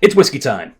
It's whiskey time.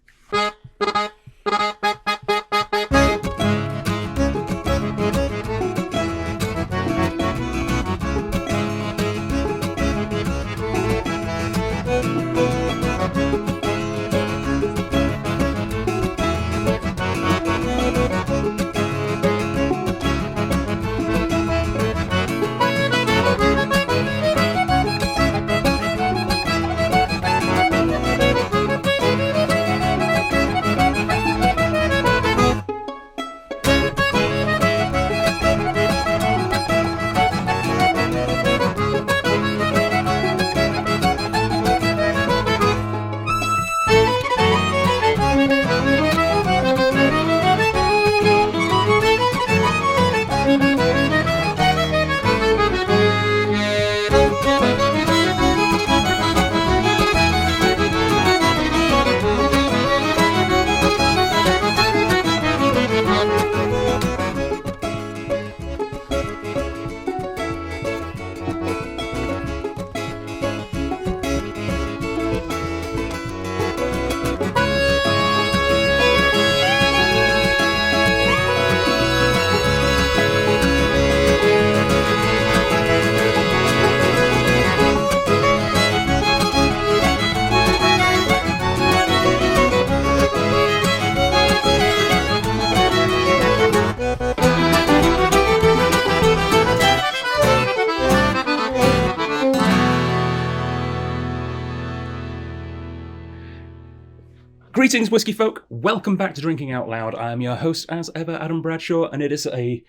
Greetings, whiskey folk. Welcome back to Drinking Out Loud. I am your host, as ever, Adam Bradshaw, and it is a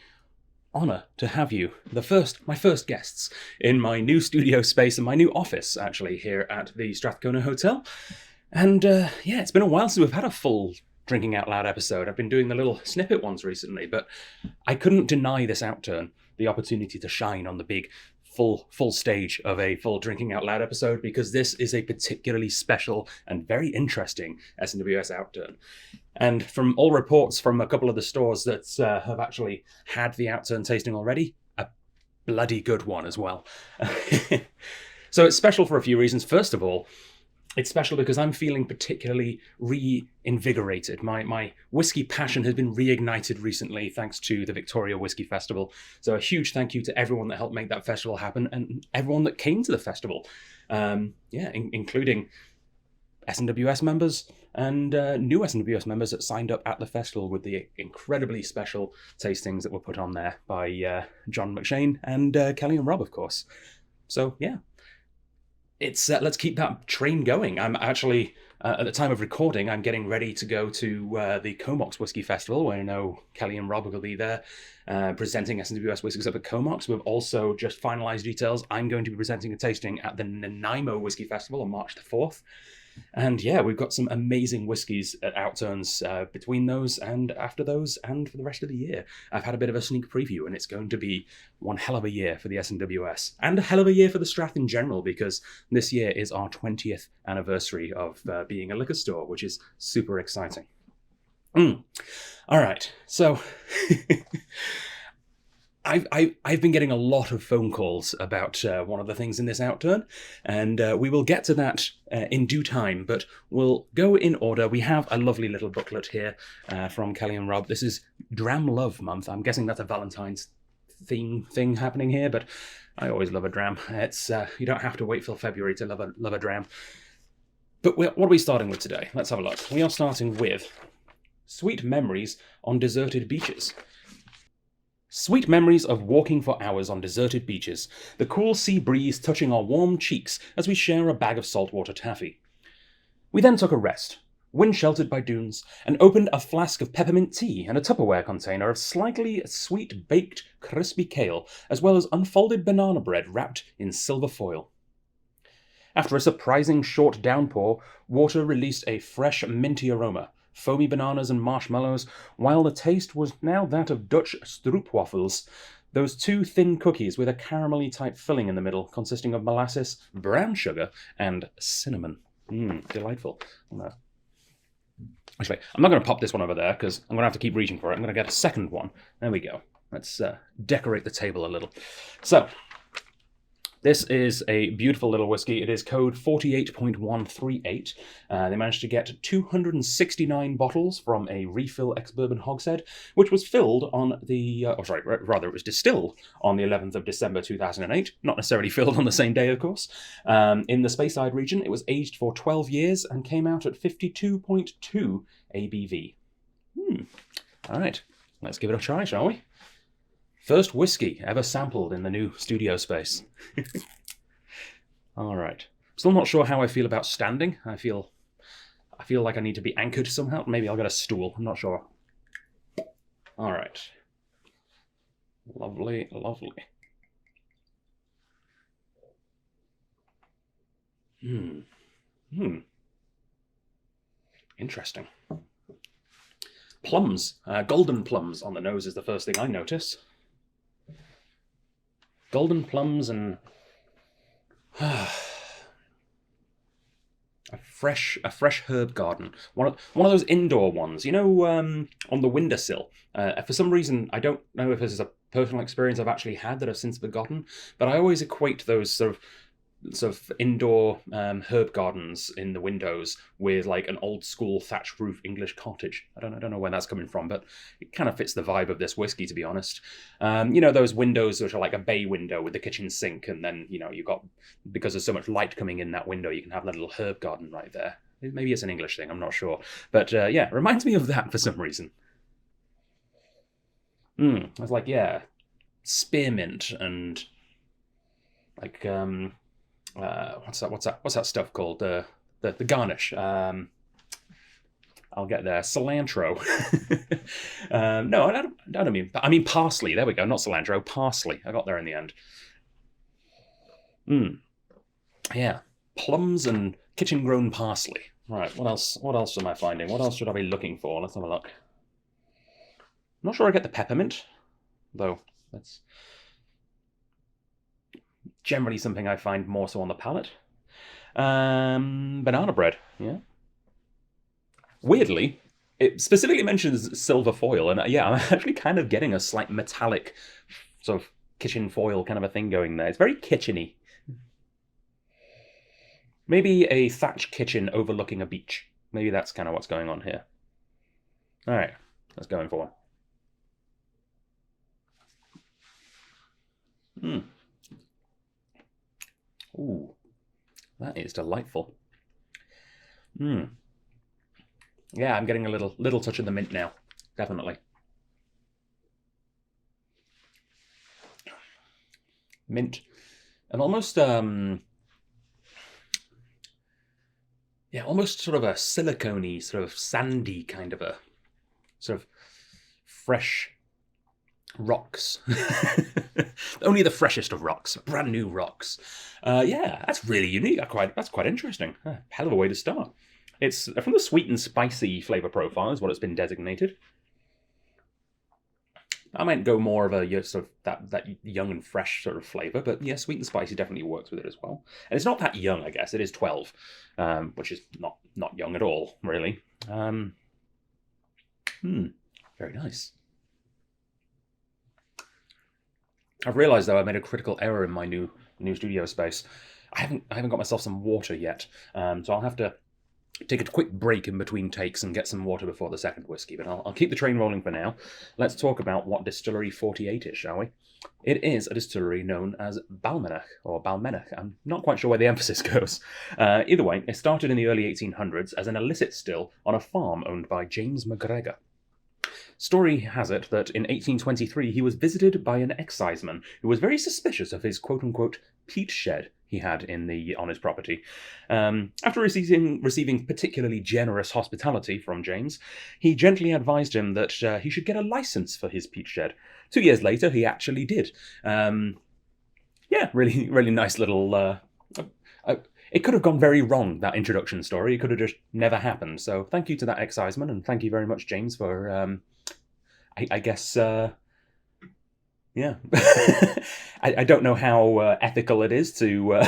honour to have you, my first guests, in my new studio space and my new office, actually, here at the Strathcona Hotel. And it's been a while since we've had a full Drinking Out Loud episode. I've been doing the little snippet ones recently, but I couldn't deny this Outturn the opportunity to shine on the big full stage of a full Drinking Out Loud episode, because this is a particularly special and very interesting SMWS Outturn. And from all reports from a couple of the stores that have actually had the Outturn tasting already, a bloody good one as well. So it's special for a few reasons. First of all, it's special because I'm feeling particularly reinvigorated. My whiskey passion has been reignited recently thanks to the Victoria Whiskey Festival. So a huge thank you to everyone that helped make that festival happen and everyone that came to the festival, including SMWS members and new SMWS members that signed up at the festival with the incredibly special tastings that were put on there by John McShane and Kelly and Rob, of course. So, yeah. It's let's keep that train going. I'm actually, at the time of recording, I'm getting ready to go to the Comox Whiskey Festival, where I know Kelly and Rob will be there presenting SMWS whiskies up at Comox. We've also just finalised details. I'm going to be presenting a tasting at the Nanaimo Whiskey Festival on March the 4th. And yeah, we've got some amazing whiskies at Outturns between those and after those and for the rest of the year. I've had a bit of a sneak preview, and it's going to be one hell of a year for the SMWS and a hell of a year for the Strath in general, because this year is our 20th anniversary of being a liquor store, which is super exciting. All right, so I've been getting a lot of phone calls about one of the things in this Outturn, and we will get to that in due time, but we'll go in order. We have a lovely little booklet here from Kelly and Rob. This is Dram Love Month. I'm guessing that's a Valentine's thing happening here, but I always love a dram. It's you don't have to wait till February to love a dram. But what are we starting with today? Let's have a look. We are starting with Sweet Memories on Deserted Beaches. Sweet memories of walking for hours on deserted beaches, the cool sea breeze touching our warm cheeks as we share a bag of saltwater taffy. We then took a rest, wind-sheltered by dunes, and opened a flask of peppermint tea and a Tupperware container of slightly sweet baked crispy kale, as well as unfolded banana bread wrapped in silver foil. After a surprising short downpour, water released a fresh minty aroma, foamy bananas and marshmallows, while the taste was now that of Dutch stroopwafels, those two thin cookies with a caramelly type filling in the middle, consisting of molasses, brown sugar, and cinnamon. Delightful. Actually, I'm not going to pop this one over there because I'm going to have to keep reaching for it. I'm going to get a second one. There we go. Let's decorate the table a little. So, This is a beautiful little whiskey. It is code 48.138. They managed to get 269 bottles from a refill ex-bourbon hogshead, which was filled on the... it was distilled on the 11th of December 2008. Not necessarily filled on the same day, of course. In the Speyside region, it was aged for 12 years and came out at 52.2 ABV. All right, let's give it a try, shall we? First whiskey ever sampled in the new studio space. All right. Still not sure how I feel about standing. I feel like I need to be anchored somehow. Maybe I'll get a stool. I'm not sure. All right. Lovely, lovely. Interesting. Plums. Golden plums on the nose is the first thing I notice. Golden plums and a fresh herb garden. One of those indoor ones, you know, on the windowsill. For some reason, I don't know if this is a personal experience I've actually had that I've since forgotten, but I always equate those sort of indoor herb gardens in the windows with like an old school thatched roof English cottage. I don't know where that's coming from, but it kind of fits the vibe of this whiskey, to be honest. You know, those windows which are like a bay window with the kitchen sink, and then, you know, you got, because there's so much light coming in that window, you can have that little herb garden right there. Maybe it's an English thing, I'm not sure. But yeah, it reminds me of that for some reason. I was like, yeah, spearmint and like what's that stuff called? The garnish. I'll get there. Cilantro. No, I don't mean. I mean parsley. There we go. Not cilantro. Parsley. I got there in the end. Yeah, plums and kitchen-grown parsley. Right. What else? What else am I finding? What else should I be looking for? Let's have a look. I'm not sure I get the peppermint, though. That's generally something I find more so on the palate. Banana bread, yeah. Weirdly, it specifically mentions silver foil, and yeah, I'm actually kind of getting a slight metallic sort of kitchen foil kind of a thing going there. It's very kitcheny. Maybe a thatched kitchen overlooking a beach. Maybe that's kind of what's going on here. All right, let's go in for one. Ooh, that is delightful. Yeah, I'm getting a little touch of the mint now, definitely. Mint, and almost almost sort of a silicone-y, sort of sandy kind of a sort of fresh rocks. Only the freshest of rocks, brand new rocks. Yeah, that's really unique. That's quite interesting. Hell of a way to start. It's from the sweet and spicy flavor profile is what it's been designated. I might go more of a sort of that young and fresh sort of flavor, but yeah, sweet and spicy definitely works with it as well. And it's not that young, I guess. It is 12, which is not young at all, really. Very nice. I've realised though I made a critical error in my new studio space. I haven't got myself some water yet, so I'll have to take a quick break in between takes and get some water before the second whiskey. But I'll keep the train rolling for now. Let's talk about what Distillery 48 is, shall we? It is a distillery known as Balmenach, or Balmenach. I'm not quite sure where the emphasis goes. Either way, it started in the early 1800s as an illicit still on a farm owned by James MacGregor. Story has it that in 1823 he was visited by an exciseman who was very suspicious of his quote-unquote peat shed he had on his property. After receiving particularly generous hospitality from James, he gently advised him that he should get a license for his peat shed. 2 years later, he actually did. Yeah, really, really nice little... it could have gone very wrong, that introduction story. It could have just never happened. So thank you to that exciseman, and thank you very much, James, for... I guess... Yeah, I don't know how ethical it is to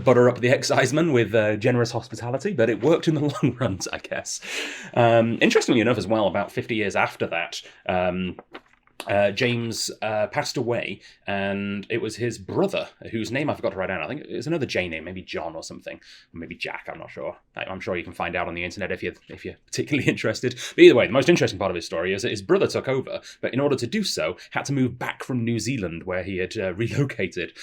butter up the exciseman with generous hospitality, but it worked in the long run, I guess. Interestingly enough, as well, about 50 years after that, James passed away, and it was his brother, whose name I forgot to write down. I think it's another J name, maybe John or something, or maybe Jack. I'm not sure. I'm sure you can find out on the internet if you're particularly interested. But either way, the most interesting part of his story is that his brother took over, but in order to do so, had to move back from New Zealand, where he had relocated.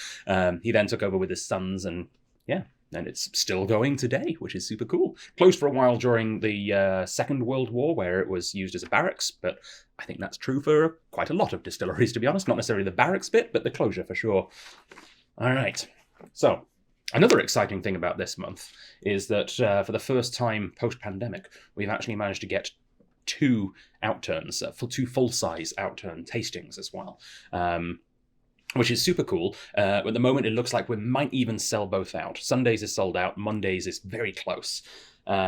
He then took over with his sons, and yeah. And it's still going today, which is super cool. Closed for a while during the Second World War, where it was used as a barracks, but I think that's true for quite a lot of distilleries, to be honest. Not necessarily the barracks bit, but the closure for sure. All right. So, another exciting thing about this month is that for the first time post-pandemic, we've actually managed to get 2 outturns, 2 full-size outturn tastings as well. Which is super cool. At the moment, it looks like we might even sell both out. Sundays is sold out, Mondays is very close,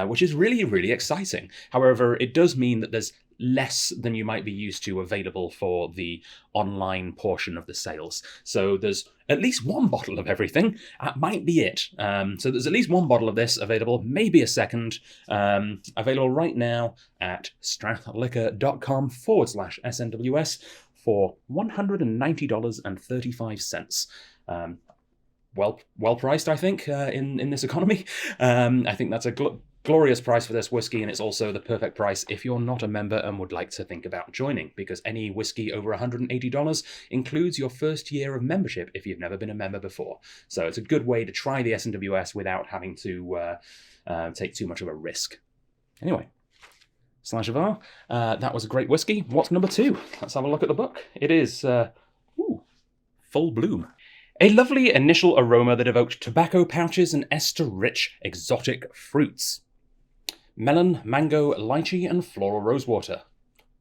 which is really, really exciting. However, it does mean that there's less than you might be used to available for the online portion of the sales. So there's at least 1 bottle of everything. That might be it. So there's at least 1 bottle of this available, maybe a second, available right now at strathliquor.com/SMWS. for $190.35. Well priced, I think, in this economy. I think that's a glorious price for this whiskey, and it's also the perfect price if you're not a member and would like to think about joining, because any whiskey over $180 includes your first year of membership if you've never been a member before. So it's a good way to try the SMWS without having to take too much of a risk. Anyway. Saint-Gevard. That was a great whiskey. What's number 2? Let's have a look at the book. It is Full Bloom. A lovely initial aroma that evoked tobacco pouches and ester-rich exotic fruits. Melon, mango, lychee, and floral rosewater.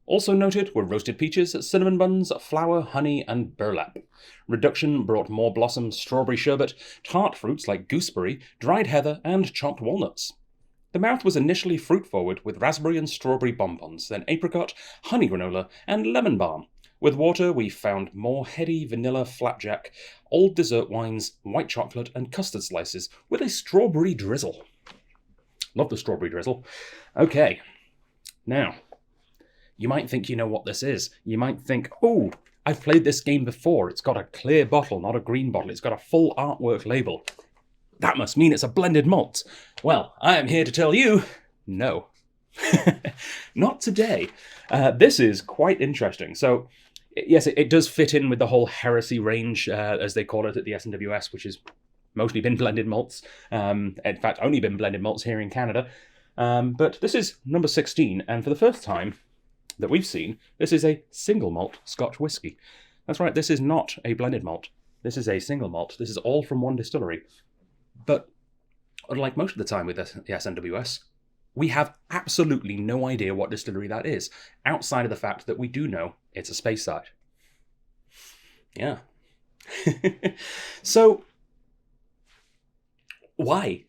Also noted were roasted peaches, cinnamon buns, flour, honey, and burlap. Reduction brought more blossom, strawberry sherbet, tart fruits like gooseberry, dried heather, and chopped walnuts. The mouth was initially fruit-forward with raspberry and strawberry bonbons, then apricot, honey granola, and lemon balm. With water, we found more heady vanilla flapjack, old dessert wines, white chocolate, and custard slices with a strawberry drizzle. Love the strawberry drizzle. Okay, now, you might think you know what this is. You might think, oh, I've played this game before. It's got a clear bottle, not a green bottle. It's got a full artwork label. That must mean it's a blended malt. Well, I am here to tell you, no. Not today. This is quite interesting. So, yes, it does fit in with the whole heresy range, as they call it at the SMWS, which has mostly been blended malts. In fact, only been blended malts here in Canada. But this is number 16, and for the first time that we've seen, this is a single malt Scotch whisky. That's right, this is not a blended malt. This is a single malt. This is all from one distillery. But unlike most of the time with the SMWS, we have absolutely no idea what distillery that is, outside of the fact that we do know it's a Speyside. Yeah. So, why?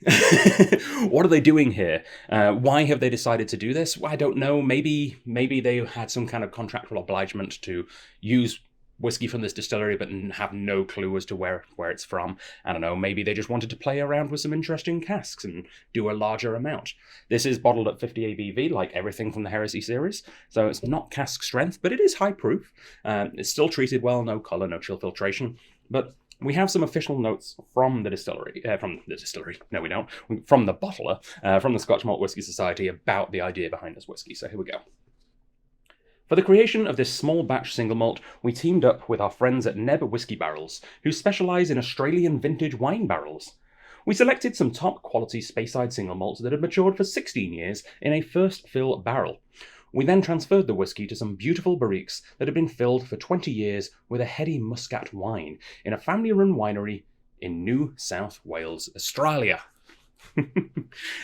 What are they doing here? Why have they decided to do this? Well, I don't know. Maybe they had some kind of contractual obligement to use whiskey from this distillery but have no clue as to where it's from. I don't know, maybe they just wanted to play around with some interesting casks and do a larger amount. This is bottled at 50 ABV, like everything from the Heresy series, so it's not cask strength, but it is high proof. It's still treated well, no colour, no chill filtration, but we have some official notes from the distillery, no we don't, from the bottler, from the Scotch Malt Whisky Society about the idea behind this whiskey, so here we go. For the creation of this small batch single malt, we teamed up with our friends at Neb Whiskey Barrels, who specialise in Australian vintage wine barrels. We selected some top quality Speyside single malts that had matured for 16 years in a first fill barrel. We then transferred the whiskey to some beautiful barriques that had been filled for 20 years with a heady muscat wine in a family-run winery in New South Wales, Australia.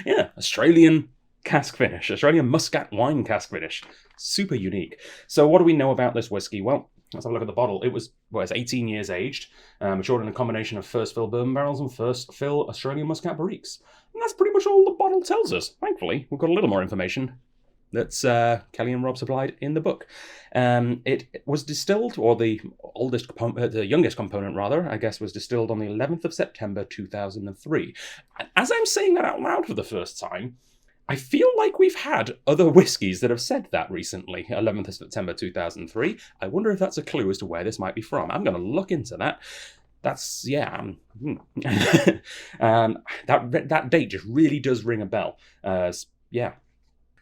Yeah, Australian cask finish, Australian muscat wine cask finish. Super unique. So what do we know about this whiskey? Well, let's have a look at the bottle. It's 18 years aged, matured in a combination of first fill bourbon barrels and first fill Australian muscat barriques. And that's pretty much all the bottle tells us. Thankfully, we've got a little more information that's Kelly and Rob supplied in the book. It was distilled, or the youngest component rather, I guess, was distilled on the 11th of September 2003. And as I'm saying that out loud for the first time, I feel like we've had other whiskies that have said that recently. 11th of September 2003. I wonder if that's a clue as to where this might be from. I'm going to look into that. That's, yeah. That date just really does ring a bell. Yeah.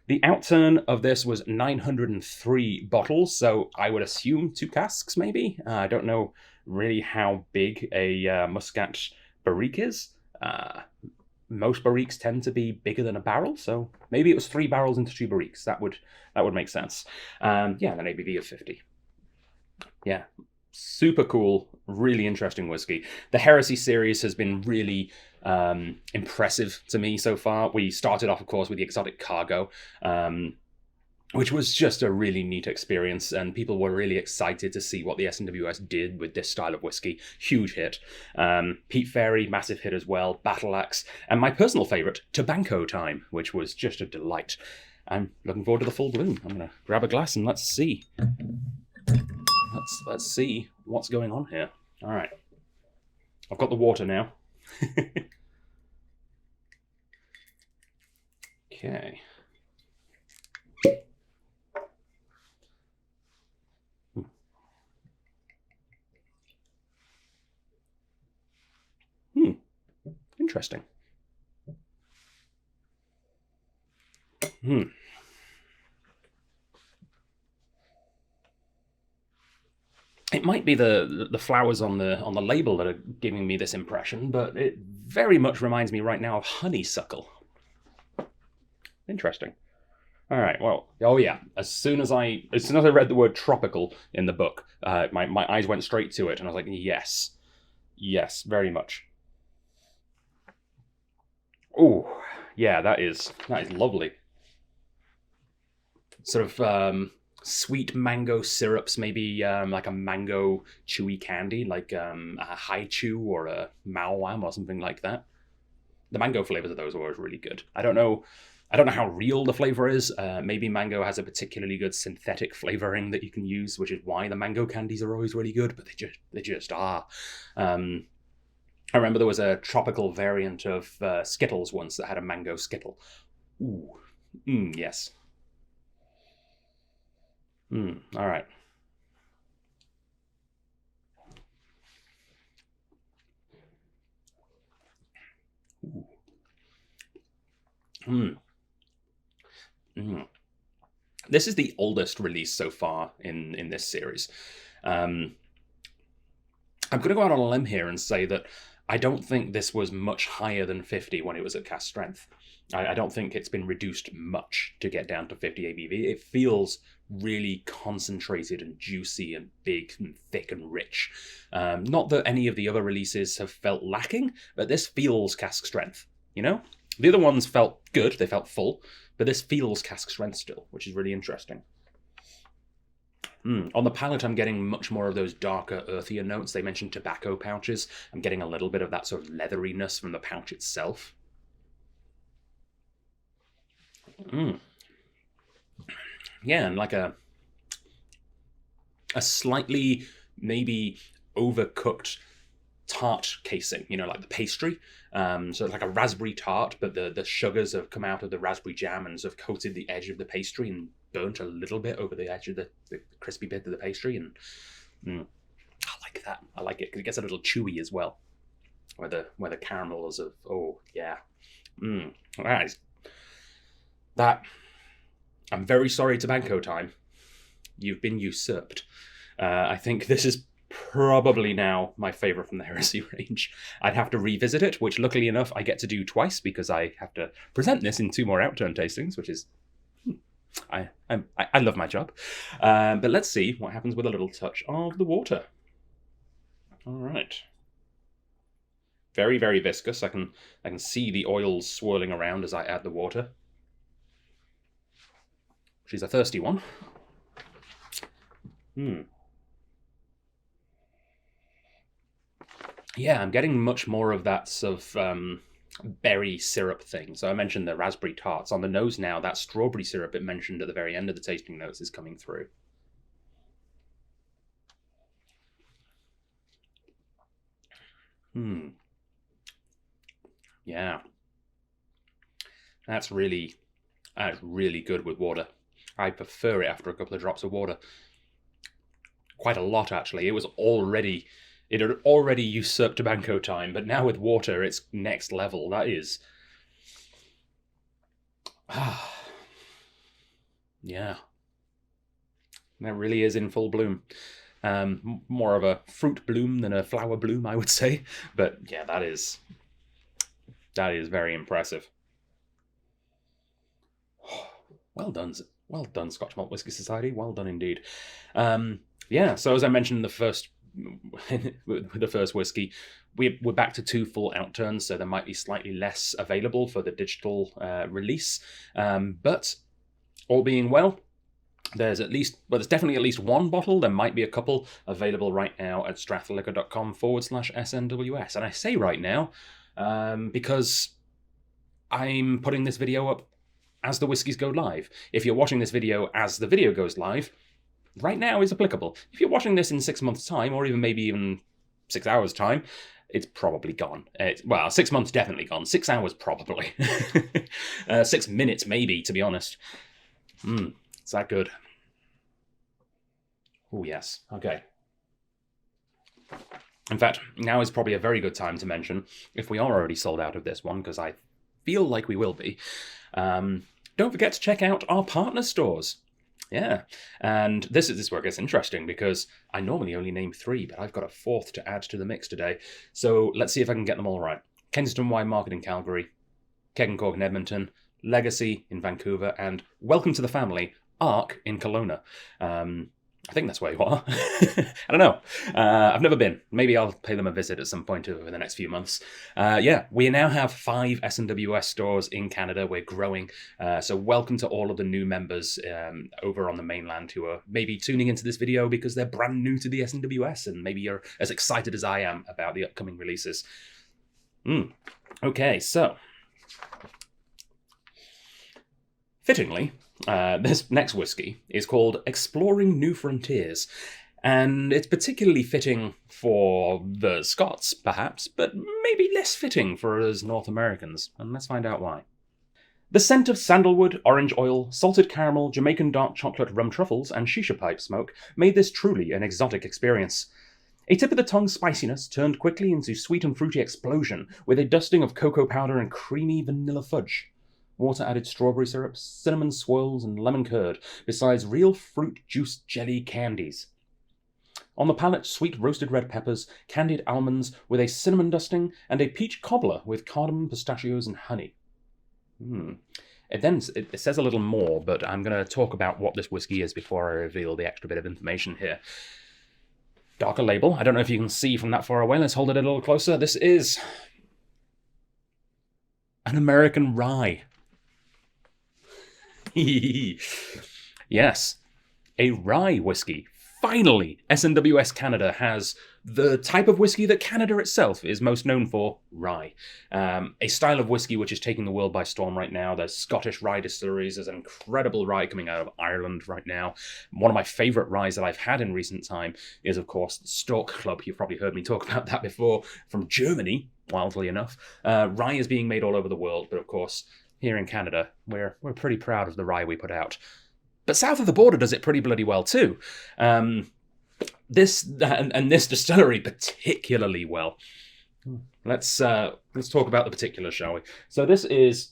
The outturn of this was 903 bottles, so I would assume 2 casks, maybe. I don't know really how big a Muscat barrique is. Most barriques tend to be bigger than a barrel, so maybe it was 3 barrels into 2 barriques. That would make sense. Yeah, an ABV of 50. Yeah, super cool, really interesting whiskey. The Heresy series has been really impressive to me so far. We started off, of course, with the Exotic Cargo, which was just a really neat experience, and people were really excited to see what the SMWS did with this style of whiskey. Huge hit. Pete Fairy, massive hit as well. Battle Axe, and my personal favourite, Tobacco Time, which was just a delight. I'm looking forward to the full bloom. I'm going to grab a glass and let's see. Let's see what's going on here. All right. I've got the water now. Okay. Interesting. It might be the flowers on the label that are giving me this impression, but it very much reminds me right now of honeysuckle. Interesting. All right. Well, oh yeah. As soon as I read the word tropical in the book, my eyes went straight to it, and I was like, yes, very much. Oh, yeah, that is lovely. Sort of sweet mango syrups, maybe like a mango chewy candy, like a Hai Chew or a Mao Wam or something like that. The mango flavors of those are always really good. I don't know how real the flavor is. Maybe mango has a particularly good synthetic flavoring that you can use, which is why the mango candies are always really good. But they just are. I remember there was a tropical variant of Skittles once that had a mango Skittle. Ooh, yes. All right. This is the oldest release so far in this series. I'm going to go out on a limb here and say that I don't think this was much higher than 50 when it was at cast strength. I don't think it's been reduced much to get down to 50 ABV. It feels really concentrated and juicy and big and thick and rich. Not that any of the other releases have felt lacking, but this feels cask strength, you know? The other ones felt good, they felt full, but this feels cask strength still, which is really interesting. On the palate, I'm getting much more of those darker, earthier notes. They mentioned tobacco pouches. I'm getting a little bit of that sort of leatheriness from the pouch itself. Yeah, and like a slightly maybe overcooked tart casing, you know, like the pastry. So it's like a raspberry tart, but the sugars have come out of the raspberry jam and sort of coated the edge of the pastry and burnt a little bit over the edge of the crispy bit of the pastry. And I like that. I like it because it gets a little chewy as well, where the caramels of, oh yeah. Right. That, I'm very sorry, Tobacco Time. You've been usurped. I think this is probably now my favorite from the Heresy range. I'd have to revisit it, which luckily enough I get to do twice because I have to present this in 2 more Outturn tastings, which is I love my job. But let's see what happens with a little touch of the water. All right. Very, very viscous. I can see the oils swirling around as I add the water. She's a thirsty one. Yeah, I'm getting much more of that sort of berry syrup thing. So I mentioned the raspberry tarts. On the nose now, that strawberry syrup it mentioned at the very end of the tasting notes is coming through. Yeah. That's really, And it's really good with water. I prefer it after a couple of drops of water. Quite a lot, actually. It had already usurped tobacco time, but now with water, it's next level. That is... yeah. That really is in full bloom. More of a fruit bloom than a flower bloom, I would say. But yeah, that is very impressive. Well done, Scotch Malt Whisky Society. Well done indeed. Yeah. So as I mentioned in the first whiskey, we're back to 2 full outturns, so there might be slightly less available for the digital release. But all being well, there's definitely at least 1 bottle. There might be a couple available right now at strathliquor.com/SMWS. And I say right now because I'm putting this video up as the whiskies go live. If you're watching this video as the video goes live, right now is applicable. If you're watching this in 6 months' time, or maybe even 6 hours' time, it's probably gone. 6 months definitely gone. 6 hours probably. 6 minutes maybe, to be honest. It's that good. Oh, yes. Okay. In fact, now is probably a very good time to mention, if we are already sold out of this one, because I feel like we will be, don't forget to check out our partner stores. Yeah, and this is where it gets interesting, because I normally only name 3, but I've got a 4th to add to the mix today. So let's see if I can get them all right. Kensington Wine Market in Calgary, Keg and Cork in Edmonton, Legacy in Vancouver, and welcome to the family, Arc in Kelowna. I think that's where you are. I don't know. I've never been. Maybe I'll pay them a visit at some point over the next few months. Yeah, we now have 5 SMWS stores in Canada. We're growing. So welcome to all of the new members over on the mainland who are maybe tuning into this video because they're brand new to the SMWS, and maybe you're as excited as I am about the upcoming releases. Okay, so fittingly, this next whiskey is called Exploring New Frontiers, and it's particularly fitting for the Scots, perhaps, but maybe less fitting for us North Americans, and let's find out why. The scent of sandalwood, orange oil, salted caramel, Jamaican dark chocolate, rum truffles, and shisha pipe smoke made this truly an exotic experience. A tip-of-the-tongue spiciness turned quickly into sweet and fruity explosion with a dusting of cocoa powder and creamy vanilla fudge. Water-added strawberry syrup, cinnamon swirls, and lemon curd, besides real fruit juice jelly candies. On the palate, sweet roasted red peppers, candied almonds with a cinnamon dusting, and a peach cobbler with cardamom, pistachios, and honey. It says a little more, but I'm going to talk about what this whiskey is before I reveal the extra bit of information here. Darker label. I don't know if you can see from that far away. Let's hold it a little closer. This is an American rye. Yes, a rye whiskey. Finally, SMWS Canada has the type of whiskey that Canada itself is most known for, rye. A style of whiskey which is taking the world by storm right now. There's Scottish rye distilleries. There's an incredible rye coming out of Ireland right now. One of my favourite ryes that I've had in recent time is, of course, the Stork Club. You've probably heard me talk about that before, from Germany, wildly enough. Rye is being made all over the world, but of course, here in Canada, we're pretty proud of the rye we put out. But south of the border does it pretty bloody well too. This distillery particularly well. Let's talk about the particulars, shall we? So this is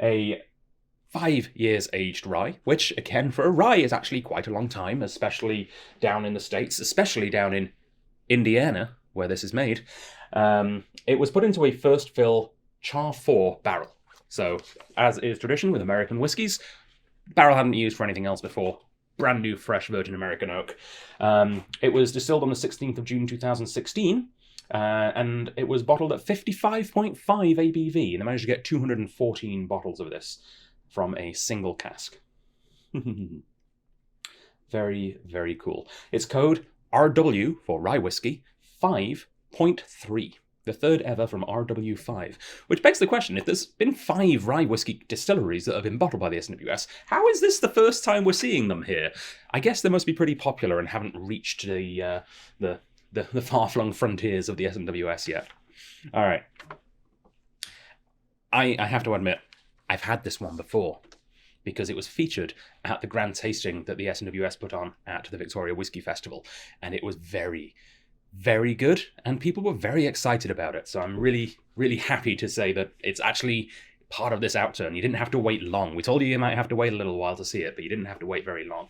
a 5 years aged rye, which again for a rye is actually quite a long time, especially down in the States, especially down in Indiana where this is made. It was put into a first fill char 4 barrel. So, as is tradition with American whiskies, barrel hadn't been used for anything else before. Brand new, fresh virgin American oak. It was distilled on the 16th of June 2016, and it was bottled at 55.5 ABV, and I managed to get 214 bottles of this from a single cask. Very, very cool. Its code RW for rye whiskey 5.3. The third ever from RW5, which begs the question, if there's been 5 rye whiskey distilleries that have been bottled by the SMWS, how is this the first time we're seeing them here? I guess they must be pretty popular and haven't reached the far-flung frontiers of the SMWS yet. All right. I have to admit, I've had this one before. because it was featured at the grand tasting that the SMWS put on at the Victoria Whiskey Festival. And it was very, very good. And people were very excited about it. So I'm really, really happy to say that it's actually part of this Outturn. You didn't have to wait long. We told you might have to wait a little while to see it, but you didn't have to wait very long.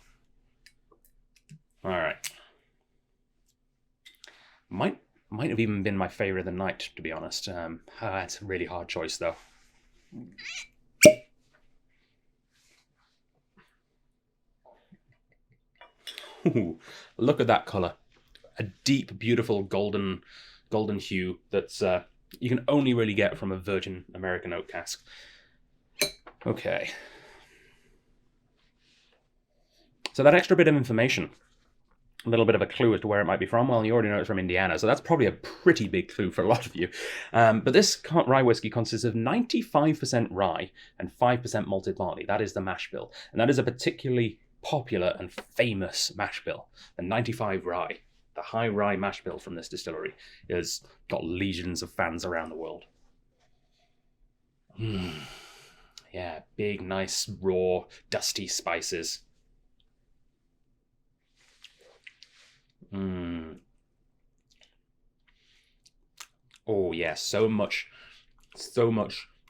All right. Might have even been my favorite of the night, to be honest. It's a really hard choice, though. Ooh, look at that color. A deep, beautiful golden hue that's you can only really get from a virgin American oak cask. Okay. So that extra bit of information, a little bit of a clue as to where it might be from. Well, you already know it's from Indiana, so that's probably a pretty big clue for a lot of you. But this rye whiskey consists of 95% rye and 5% malted barley. That is the mash bill. And that is a particularly popular and famous mash bill. The 95 rye, the high rye mash bill from this distillery, has got legions of fans around the world. Yeah, big, nice, raw, dusty spices. Oh yeah, so much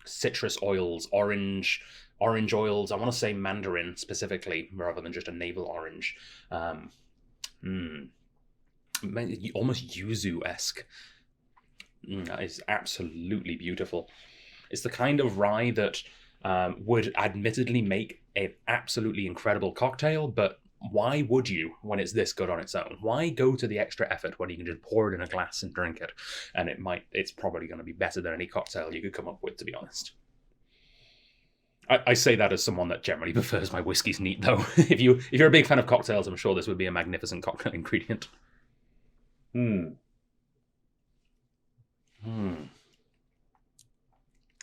citrus oils, orange oils. I want to say mandarin specifically, rather than just a navel orange. Almost yuzu-esque. That is absolutely beautiful. It's the kind of rye that would admittedly make an absolutely incredible cocktail, but why would you when it's this good on its own? Why go to the extra effort when you can just pour it in a glass and drink it? And it's probably going to be better than any cocktail you could come up with, to be honest. I say that as someone that generally prefers my whiskies neat, though. If you're a big fan of cocktails, I'm sure this would be a magnificent cocktail ingredient.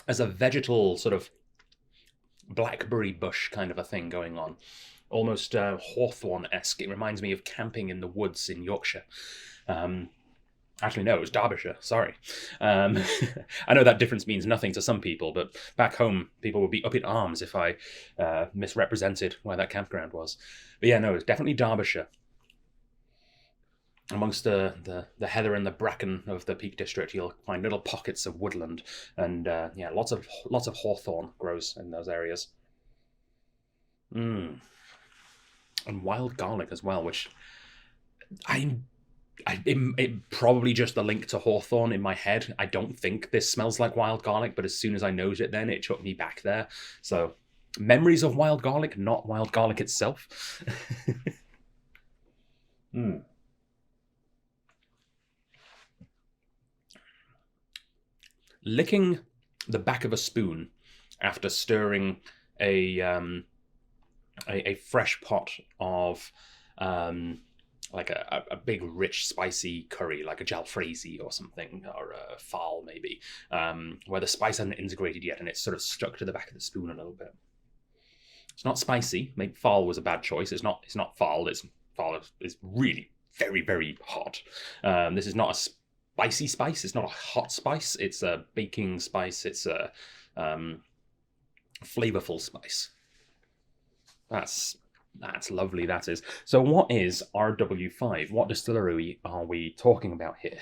As a vegetal sort of blackberry bush kind of a thing going on. Almost hawthorn-esque. It reminds me of camping in the woods in Yorkshire. Actually, no, it was Derbyshire. Sorry. I know that difference means nothing to some people, but back home, people would be up in arms if I misrepresented where that campground was. But yeah, no, it's definitely Derbyshire. Amongst the heather and the bracken of the Peak District, you'll find little pockets of woodland, and yeah, lots of hawthorn grows in those areas. And wild garlic as well, which it probably just the link to hawthorn in my head. I don't think this smells like wild garlic, but as soon as I nosed it, then it took me back there. So memories of wild garlic, not wild garlic itself. Licking the back of a spoon after stirring a fresh pot of like a big rich spicy curry, like a jalfrezi or something, or a fowl maybe, where the spice hasn't integrated yet and it's sort of stuck to the back of the spoon a little bit. It's not spicy. Maybe fowl was a bad choice. It's not fowl. Fowl is really very, very hot. This is not a spicy spice. It's not a hot spice. It's a baking spice. It's a flavorful spice. That's lovely, that is. So what is RW5? What distillery are we talking about here?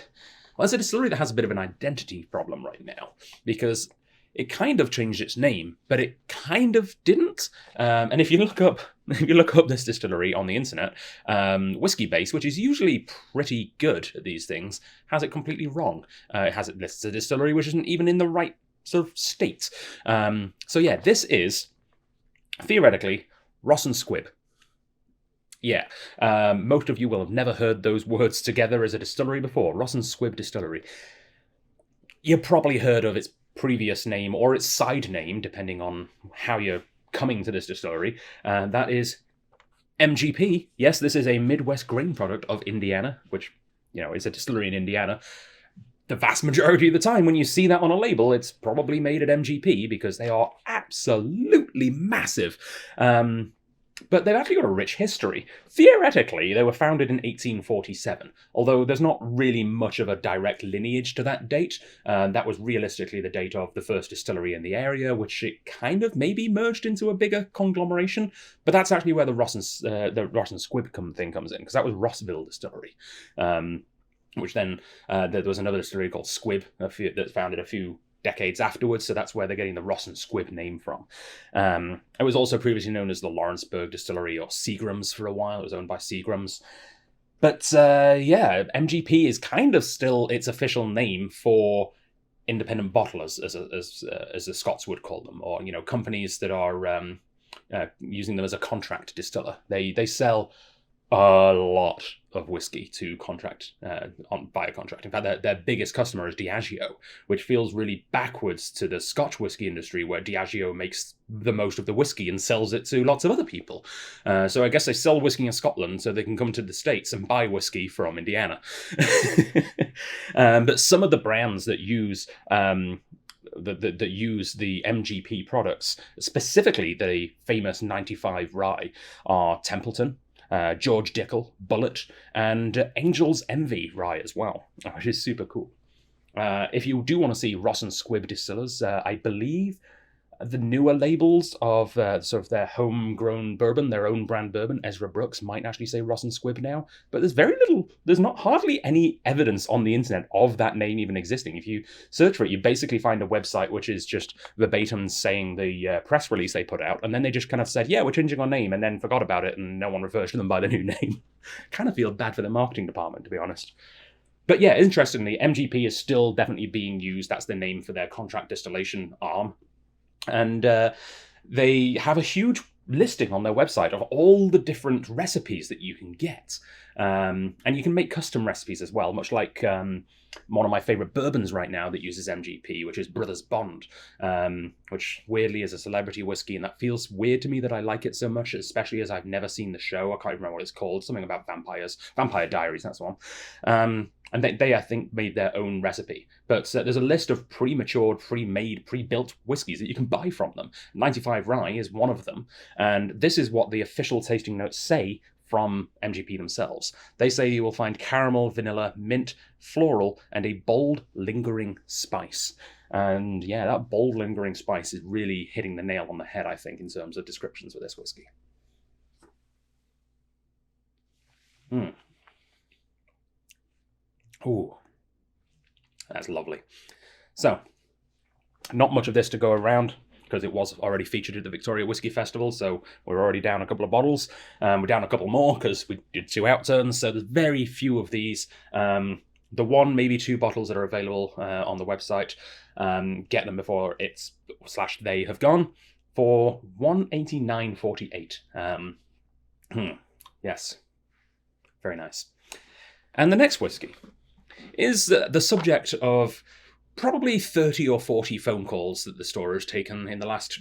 Well, it's a distillery that has a bit of an identity problem right now, because it kind of changed its name, but it kind of didn't. And if you look up this distillery on the internet, Whiskey Base, which is usually pretty good at these things, has it completely wrong. It has it lists a distillery which isn't even in the right sort of state. So yeah, this is theoretically Ross and Squibb. Yeah, most of you will have never heard those words together as a distillery before. Ross and Squibb Distillery. You probably heard of its previous name or its side name, depending on how you're coming to this distillery. That is MGP. Yes, this is a Midwest grain product of Indiana, which, you know, is a distillery in Indiana. The vast majority of the time when you see that on a label, it's probably made at MGP because they are absolutely massive. But they've actually got a rich history. Theoretically, they were founded in 1847, although there's not really much of a direct lineage to that date. That was realistically the date of the first distillery in the area, which it kind of maybe merged into a bigger conglomeration. But that's actually where the Ross and Squibb thing comes in, because that was Rossville Distillery. Which then there was another distillery called Squibb that founded a few decades afterwards, so that's where they're getting the Ross and Squibb name from. It was also previously known as the Lawrenceburg Distillery, or Seagram's for a while. It was owned by Seagram's. But MGP is kind of still its official name for independent bottlers, as the Scots would call them, or companies that are using them as a contract distiller. They sell a lot of whiskey to contract by a contract. In fact, their biggest customer is Diageo, which feels really backwards to the Scotch whiskey industry, where Diageo makes the most of the whiskey and sells it to lots of other people. So I guess they sell whiskey in Scotland so they can come to the States and buy whiskey from Indiana. But some of the brands that use that use the MGP products, specifically the famous 95 rye, are Templeton, George Dickel, Bullet, and Angel's Envy rye as well, which is super cool. If you do want to see Ross and Squibb distillers, I believe the newer labels of sort of their homegrown bourbon, their own brand bourbon, Ezra Brooks, might actually say Ross and Squibb now, but there's not hardly any evidence on the internet of that name even existing. If you search for it, you basically find a website which is just verbatim saying the press release they put out, and then they just kind of said, yeah, we're changing our name, and then forgot about it, and no one refers to them by the new name. Kind of feel bad for the marketing department, to be honest. But yeah, interestingly, MGP is still definitely being used. That's the name for their contract distillation arm. And they have a huge listing on their website of all the different recipes that you can get. And you can make custom recipes as well, much like one of my favorite bourbons right now that uses MGP, which is Brothers Bond, which weirdly is a celebrity whiskey, and that feels weird to me that I like it so much, especially as I've never seen the show. I can't remember what it's called. Something about vampires. Vampire Diaries, that's the one. And they, I think, made their own recipe. But there's a list of pre-matured, pre-made, pre-built whiskies that you can buy from them. 95 Rye is one of them. And this is what the official tasting notes say from MGP themselves. They say you will find caramel, vanilla, mint, floral, and a bold, lingering spice. And yeah, that bold, lingering spice is really hitting the nail on the head, I think, in terms of descriptions for this whiskey. Ooh, that's lovely. So, not much of this to go around, because it was already featured at the Victoria Whisky Festival, so we're already down a couple of bottles. We're down a couple more, because we did 2 outturns, so there's very few of these. The one, maybe 2 bottles that are available on the website, get them before they have gone, for $189.48. Yes, very nice. And the next whiskey is the subject of probably 30 or 40 phone calls that the store has taken in the last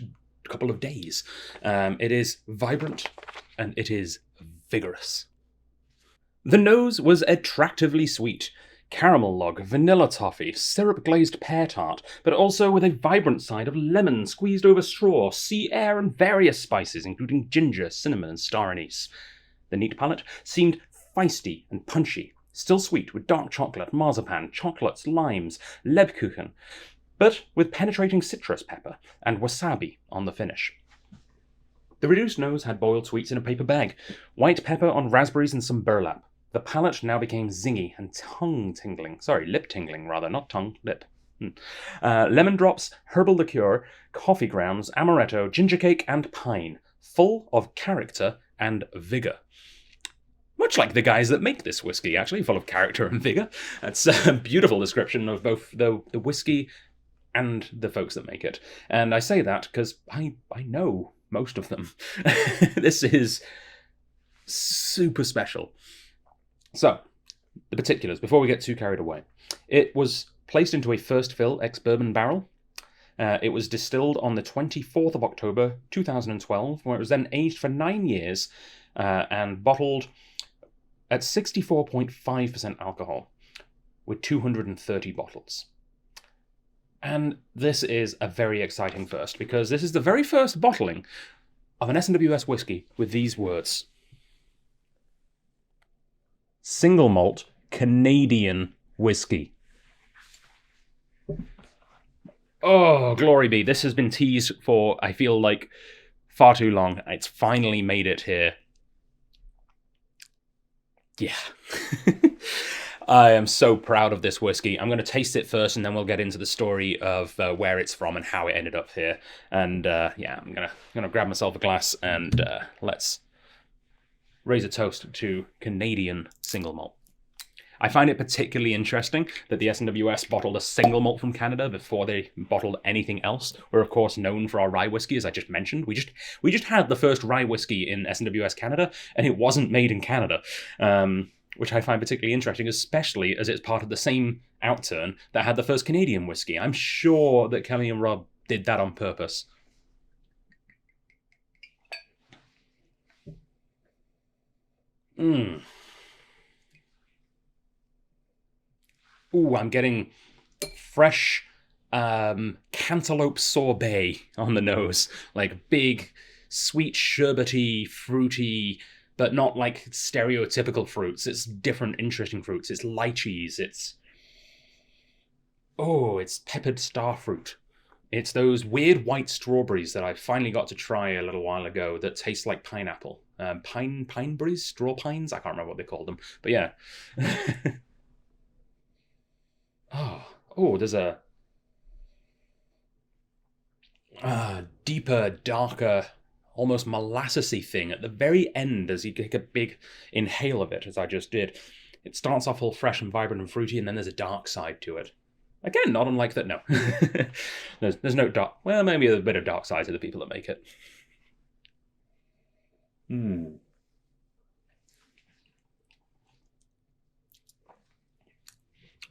couple of days. It is vibrant and it is vigorous. The nose was attractively sweet. Caramel log, vanilla toffee, syrup-glazed pear tart, but also with a vibrant side of lemon squeezed over straw, sea air, and various spices, including ginger, cinnamon, and star anise. The neat palate seemed feisty and punchy, still sweet with dark chocolate, marzipan, chocolates, limes, Lebkuchen, but with penetrating citrus pepper and wasabi on the finish. The reduced nose had boiled sweets in a paper bag, white pepper on raspberries and some burlap. The palate now became zingy and lip tingling rather, not tongue, lip. Lemon drops, herbal liqueur, coffee grounds, amaretto, ginger cake, and pine, full of character and vigour. Much like the guys that make this whiskey, actually, full of character and vigour. That's a beautiful description of both the whiskey and the folks that make it. And I say that because I know most of them. This is super special. So, the particulars, before we get too carried away. It was placed into a first fill ex-bourbon barrel. It was distilled on the 24th of October, 2012, where it was then aged for 9 years and bottled at 64.5% alcohol, with 230 bottles. And this is a very exciting first, because this is the very first bottling of an SMWS whiskey with these words: single malt Canadian whiskey. Oh, glory be. This has been teased for, I feel like, far too long. It's finally made it here. Yeah. I am so proud of this whiskey. I'm going to taste it first, and then we'll get into the story of where it's from and how it ended up here. And yeah, I'm gonna grab myself a glass and let's raise a toast to Canadian single malt. I find it particularly interesting that the SMWS bottled a single malt from Canada before they bottled anything else. We're of course known for our rye whiskey, as I just mentioned. We just had the first rye whiskey in SMWS Canada, and it wasn't made in Canada, which I find particularly interesting, especially as it's part of the same Outturn that had the first Canadian whiskey. I'm sure that Kelly and Rob did that on purpose. Ooh, I'm getting fresh cantaloupe sorbet on the nose. Like big, sweet, sherbety, fruity, but not like stereotypical fruits. It's different, interesting fruits. It's lychees. It's peppered starfruit. It's those weird white strawberries that I finally got to try a little while ago that taste like pineapple. Pineberries? Straw pines? I can't remember what they called them. But yeah. There's a deeper, darker, almost molassesy thing at the very end as you take a big inhale of it, as I just did. It starts off all fresh and vibrant and fruity, and then there's a dark side to it. Again, not unlike that, no. there's no dark... Well, maybe a bit of dark side to the people that make it.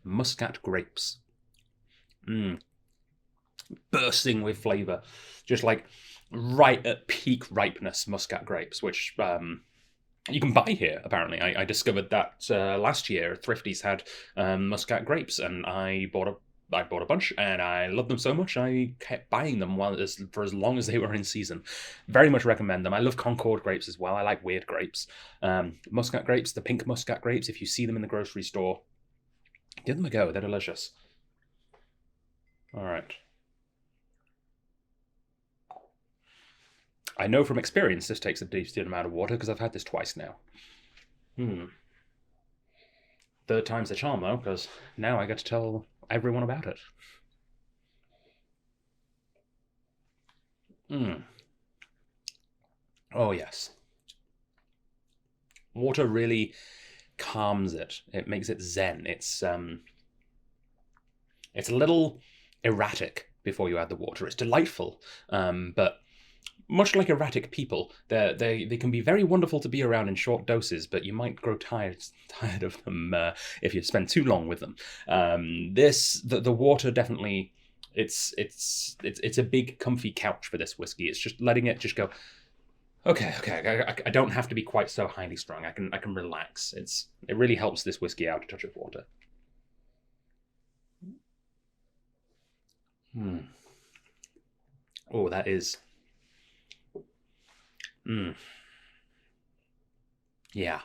Muscat grapes. Bursting with flavour. Just like right at peak ripeness Muscat grapes, which you can buy here, apparently. I discovered that last year. Thrifties had Muscat grapes, and I bought a bunch, and I loved them so much I kept buying them for as long as they were in season. Very much recommend them. I love Concord grapes as well. I like weird grapes. Muscat grapes, the pink Muscat grapes, if you see them in the grocery store, give them a go. They're delicious. All right. I know from experience this takes a decent amount of water because I've had this twice now. Third time's the charm, though, because now I get to tell everyone about it. Oh, yes. Water really calms it. It makes it zen. It's a little erratic before you add the water. It's delightful, but much like erratic people, they can be very wonderful to be around in short doses, but you might grow tired of them if you spend too long with them. The water definitely, it's a big comfy couch for this whiskey. It's just letting it just go. Okay, I don't have to be quite so highly strung. I can relax. It really helps this whiskey out, a touch of water. Oh, that is. Yeah.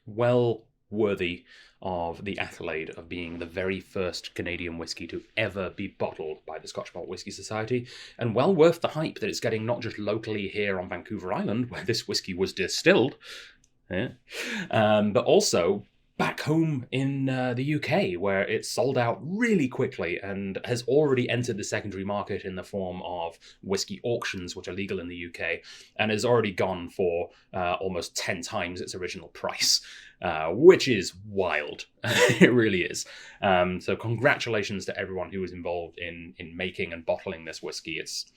Well worthy of the accolade of being the very first Canadian whiskey to ever be bottled by the Scotch Malt Whisky Society, and well worth the hype that it's getting not just locally here on Vancouver Island, where this whiskey was distilled, but also back home in the UK, where it sold out really quickly and has already entered the secondary market in the form of whiskey auctions, which are legal in the UK, and has already gone for almost 10 times its original price, which is wild. It really is. So congratulations to everyone who was involved in making and bottling this whiskey. It's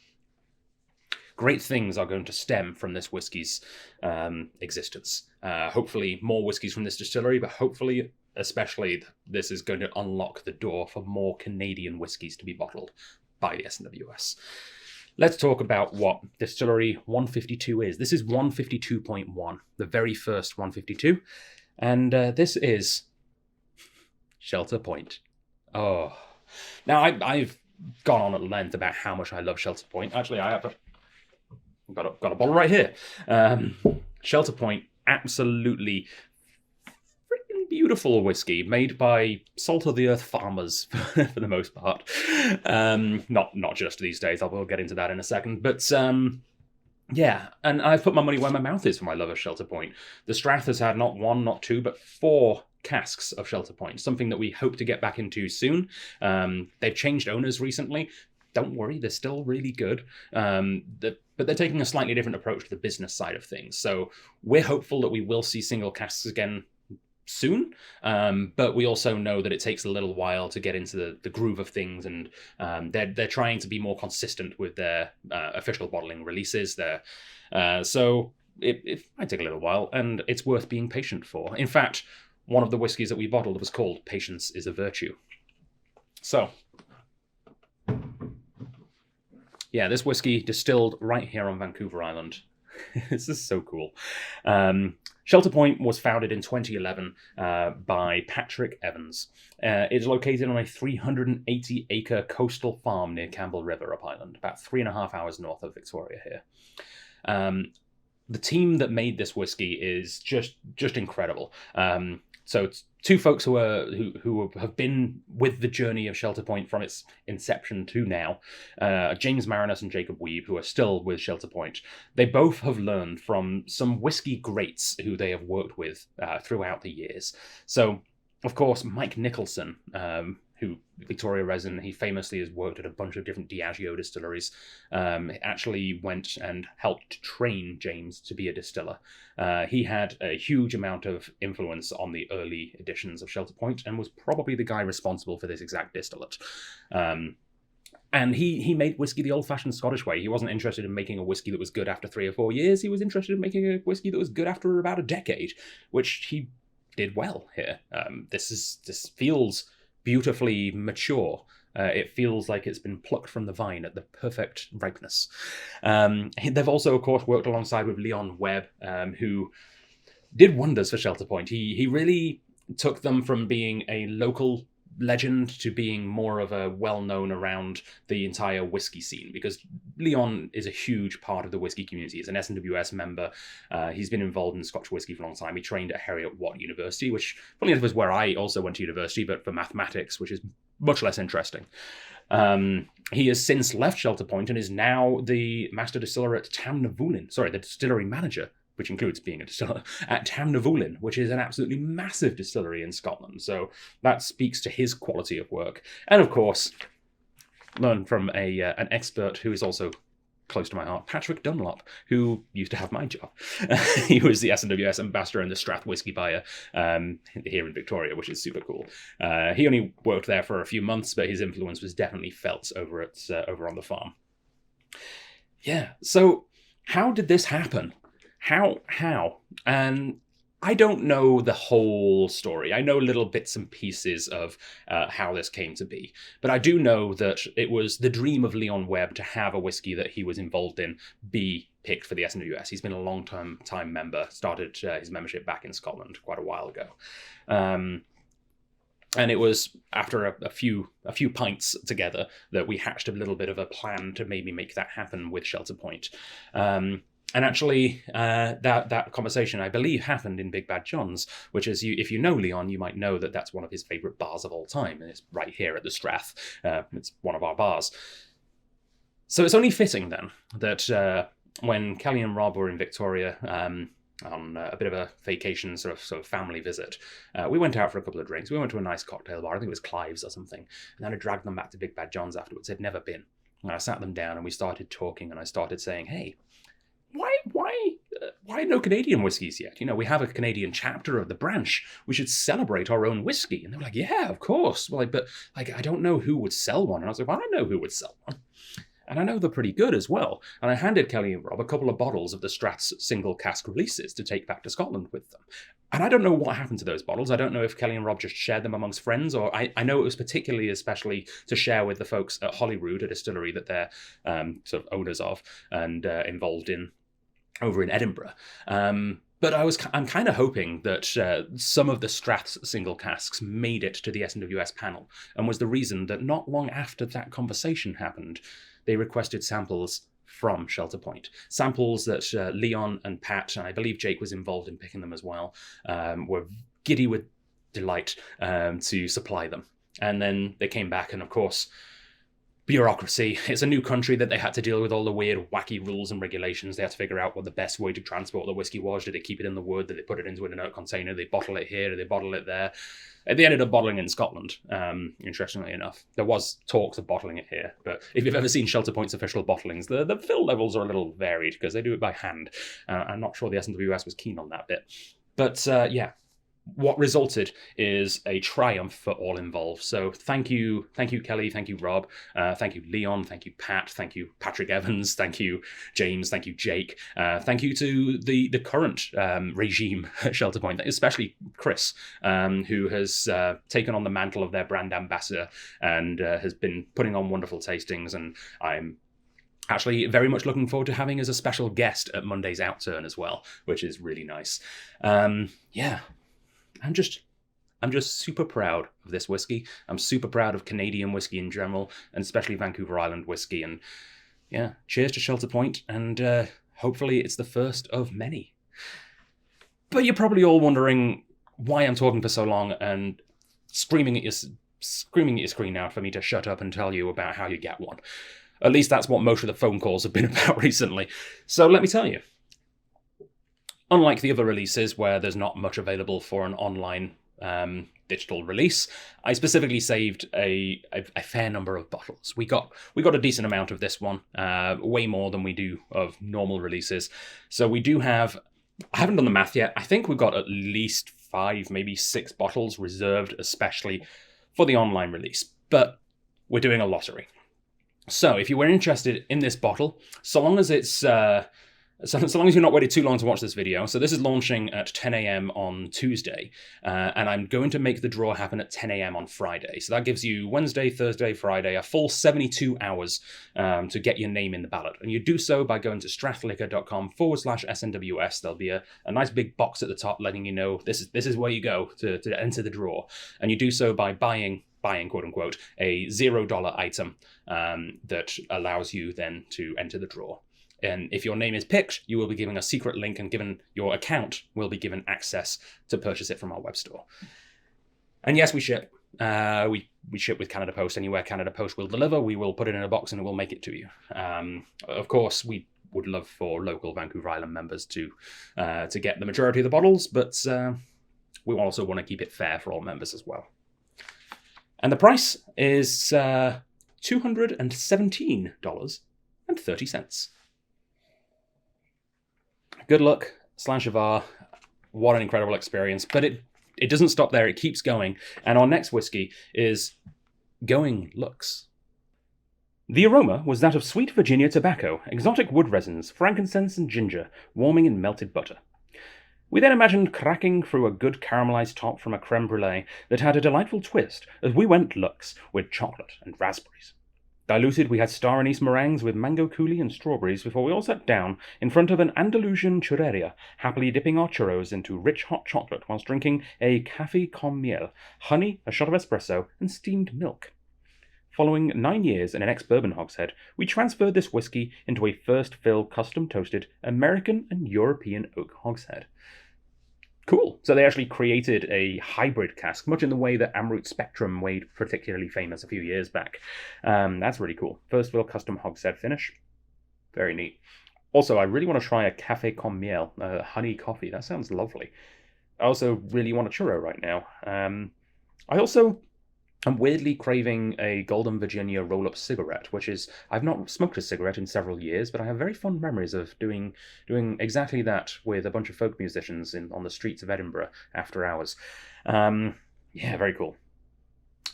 great things are going to stem from this whiskey's existence. Hopefully more whiskies from this distillery, but hopefully, especially, this is going to unlock the door for more Canadian whiskies to be bottled by the SMWS. Let's talk about what Distillery 152 is. This is 152.1, the very first 152, and this is Shelter Point. Oh, now I've gone on at length about how much I love Shelter Point. Actually, I have got a bottle right here. Shelter Point, absolutely freaking beautiful whiskey made by salt of the earth farmers for the most part. Not just these days. I will get into that in a second, but. Yeah, and I've put my money where my mouth is for my love of Shelter Point. The Strath has had not one, not two, but 4 casks of Shelter Point, something that we hope to get back into soon. They've changed owners recently. Don't worry, they're still really good. But they're taking a slightly different approach to the business side of things. So we're hopeful that we will see single casks again soon, but we also know that it takes a little while to get into the groove of things, and they're trying to be more consistent with their official bottling releases there. So it might take a little while, and it's worth being patient for. In fact, one of the whiskies that we bottled was called Patience is a Virtue. So yeah, this whiskey distilled right here on Vancouver Island. This is so cool. Shelter Point was founded in 2011 by Patrick Evans. It's located on a 380-acre coastal farm near Campbell River up Island, about 3.5 hours north of Victoria here. The team that made this whiskey is just incredible. So it's 2 folks who have been with the journey of Shelter Point from its inception to now, James Marinus and Jacob Weeb, who are still with Shelter Point. They both have learned from some whiskey greats who they have worked with throughout the years. So, of course, Mike Nicholson, who Victoria resident, he famously has worked at a bunch of different Diageo distilleries, actually went and helped train James to be a distiller. He had a huge amount of influence on the early editions of Shelter Point and was probably the guy responsible for this exact distillate. And he made whiskey the old-fashioned Scottish way. He wasn't interested in making a whiskey that was good after 3 or 4 years. He was interested in making a whiskey that was good after about a decade, which he did well here. This feels beautifully mature. It feels like it's been plucked from the vine at the perfect ripeness. They've also, of course, worked alongside with Leon Webb, who did wonders for Shelter Point. He really took them from being a local legend to being more of a well-known around the entire whiskey scene, because Leon is a huge part of the whiskey community. He's an SMWS member. He's been involved in Scotch whiskey for a long time. He trained at Heriot-Watt University, which funny enough is where I also went to university, but for mathematics, which is much less interesting. He has since left Shelter Point and is now the master distiller at the distillery manager, which includes being a distiller, at Tamnavulin, which is an absolutely massive distillery in Scotland. So that speaks to his quality of work. And of course, learn from an expert who is also close to my heart, Patrick Dunlop, who used to have my job. He was the SMWS ambassador and the Strath whiskey buyer here in Victoria, which is super cool. He only worked there for a few months, but his influence was definitely felt over on the farm. Yeah, so how did this happen? How? And I don't know the whole story. I know little bits and pieces of how this came to be. But I do know that it was the dream of Leon Webb to have a whiskey that he was involved in be picked for the SMWS. He's been a long-time member, started his membership back in Scotland quite a while ago. And it was after a few pints together that we hatched a little bit of a plan to maybe make that happen with Shelter Point. And actually, that conversation, I believe, happened in Big Bad John's, which is, if you know Leon, you might know that that's one of his favourite bars of all time, and it's right here at the Strath. It's one of our bars. So it's only fitting, then, that when Kelly and Rob were in Victoria on a bit of a vacation, sort of family visit, we went out for a couple of drinks. We went to a nice cocktail bar, I think it was Clive's or something, and then I dragged them back to Big Bad John's afterwards. They'd never been. And I sat them down and we started talking, and I started saying, hey, why no Canadian whiskies yet? You know, we have a Canadian chapter of the branch. We should celebrate our own whiskey. And they were like, yeah, of course. Well, but I don't know who would sell one. And I was like, well, I know who would sell one. And I know they're pretty good as well. And I handed Kelly and Rob a couple of bottles of the Strath's single cask releases to take back to Scotland with them. And I don't know what happened to those bottles. I don't know if Kelly and Rob just shared them amongst friends, or I know it was especially to share with the folks at Holyrood, a distillery that they're sort of owners of and involved in over in Edinburgh. But I'm kind of hoping that some of the Strath's single casks made it to the SMWS panel, and was the reason that not long after that conversation happened, they requested samples from Shelter Point. Samples that Leon and Pat, and I believe Jake was involved in picking them as well, were giddy with delight to supply them. And then they came back, and of course, bureaucracy. It's a new country that they had to deal with all the weird, wacky rules and regulations. They had to figure out what the best way to transport the whiskey was. Did they keep it in the wood? Did they put it into an inert container? Did they bottle it here? Did they bottle it there? They ended up bottling it in Scotland, interestingly enough. There was talks of bottling it here, but if you've ever seen Shelter Point's official bottlings, the fill levels are a little varied because they do it by hand. I'm not sure the SMWS was keen on that bit. But yeah, what resulted is a triumph for all involved. So thank you, Kelly, thank you, Rob, thank you, Leon, thank you, Pat, thank you, Patrick Evans, thank you, James, thank you, Jake, thank you to the current regime at Shelter Point, especially Chris, who has taken on the mantle of their brand ambassador and has been putting on wonderful tastings, and I'm actually very much looking forward to having as a special guest at Monday's Outturn as well, which is really nice. Yeah. I'm just super proud of this whiskey. I'm super proud of Canadian whiskey in general, and especially Vancouver Island whiskey. And yeah, cheers to Shelter Point, and hopefully it's the first of many. But you're probably all wondering why I'm talking for so long and screaming at your screen now for me to shut up and tell you about how you get one. At least that's what most of the phone calls have been about recently. So let me tell you. Unlike the other releases where there's not much available for an online digital release, I specifically saved a fair number of bottles. We got a decent amount of this one, way more than we do of normal releases. So we do have, I haven't done the math yet, I think we've got at least 5, maybe 6 bottles reserved especially for the online release. But we're doing a lottery. So if you were interested in this bottle, so long as it's so long as you're not waiting too long to watch this video. So this is launching at 10 a.m. on Tuesday, and I'm going to make the draw happen at 10 a.m. on Friday. So that gives you Wednesday, Thursday, Friday, a full 72 hours to get your name in the ballot. And you do so by going to strathliquor.com/SMWS. There'll be a nice big box at the top letting you know this is where you go to enter the draw. And you do so by buying, quote unquote, a $0 item that allows you then to enter the draw. And if your name is picked, you will be given a secret link, and given your account will be given access to purchase it from our web store. And yes, we ship. We ship with Canada Post. Anywhere Canada Post will deliver, we will put it in a box and it will make it to you. Of course, we would love for local Vancouver Island members to get the majority of the bottles, but we also want to keep it fair for all members as well. And the price is $217.30. Good luck, Slanchevar. What an incredible experience. But it doesn't stop there. It keeps going. And our next whiskey is Going Lux. The aroma was that of sweet Virginia tobacco, exotic wood resins, frankincense and ginger, warming in melted butter. We then imagined cracking through a good caramelized top from a creme brulee that had a delightful twist as we went Lux with chocolate and raspberries. Diluted, we had star anise meringues with mango coulis and strawberries before we all sat down in front of an Andalusian churreria, happily dipping our churros into rich hot chocolate whilst drinking a café con miel, honey, a shot of espresso, and steamed milk. Following 9 years in an ex-bourbon hogshead, we transferred this whiskey into a first-fill custom-toasted American and European oak hogshead. Cool. So they actually created a hybrid cask, much in the way that Amrut Spectrum made particularly famous a few years back. That's really cool. First fill custom hogshead finish. Very neat. Also, I really want to try a café con miel, honey coffee. That sounds lovely. I also really want a churro right now. I'm weirdly craving a Golden Virginia roll-up cigarette, which is, I've not smoked a cigarette in several years, but I have very fond memories of doing exactly that with a bunch of folk musicians on the streets of Edinburgh after hours. Yeah, very cool.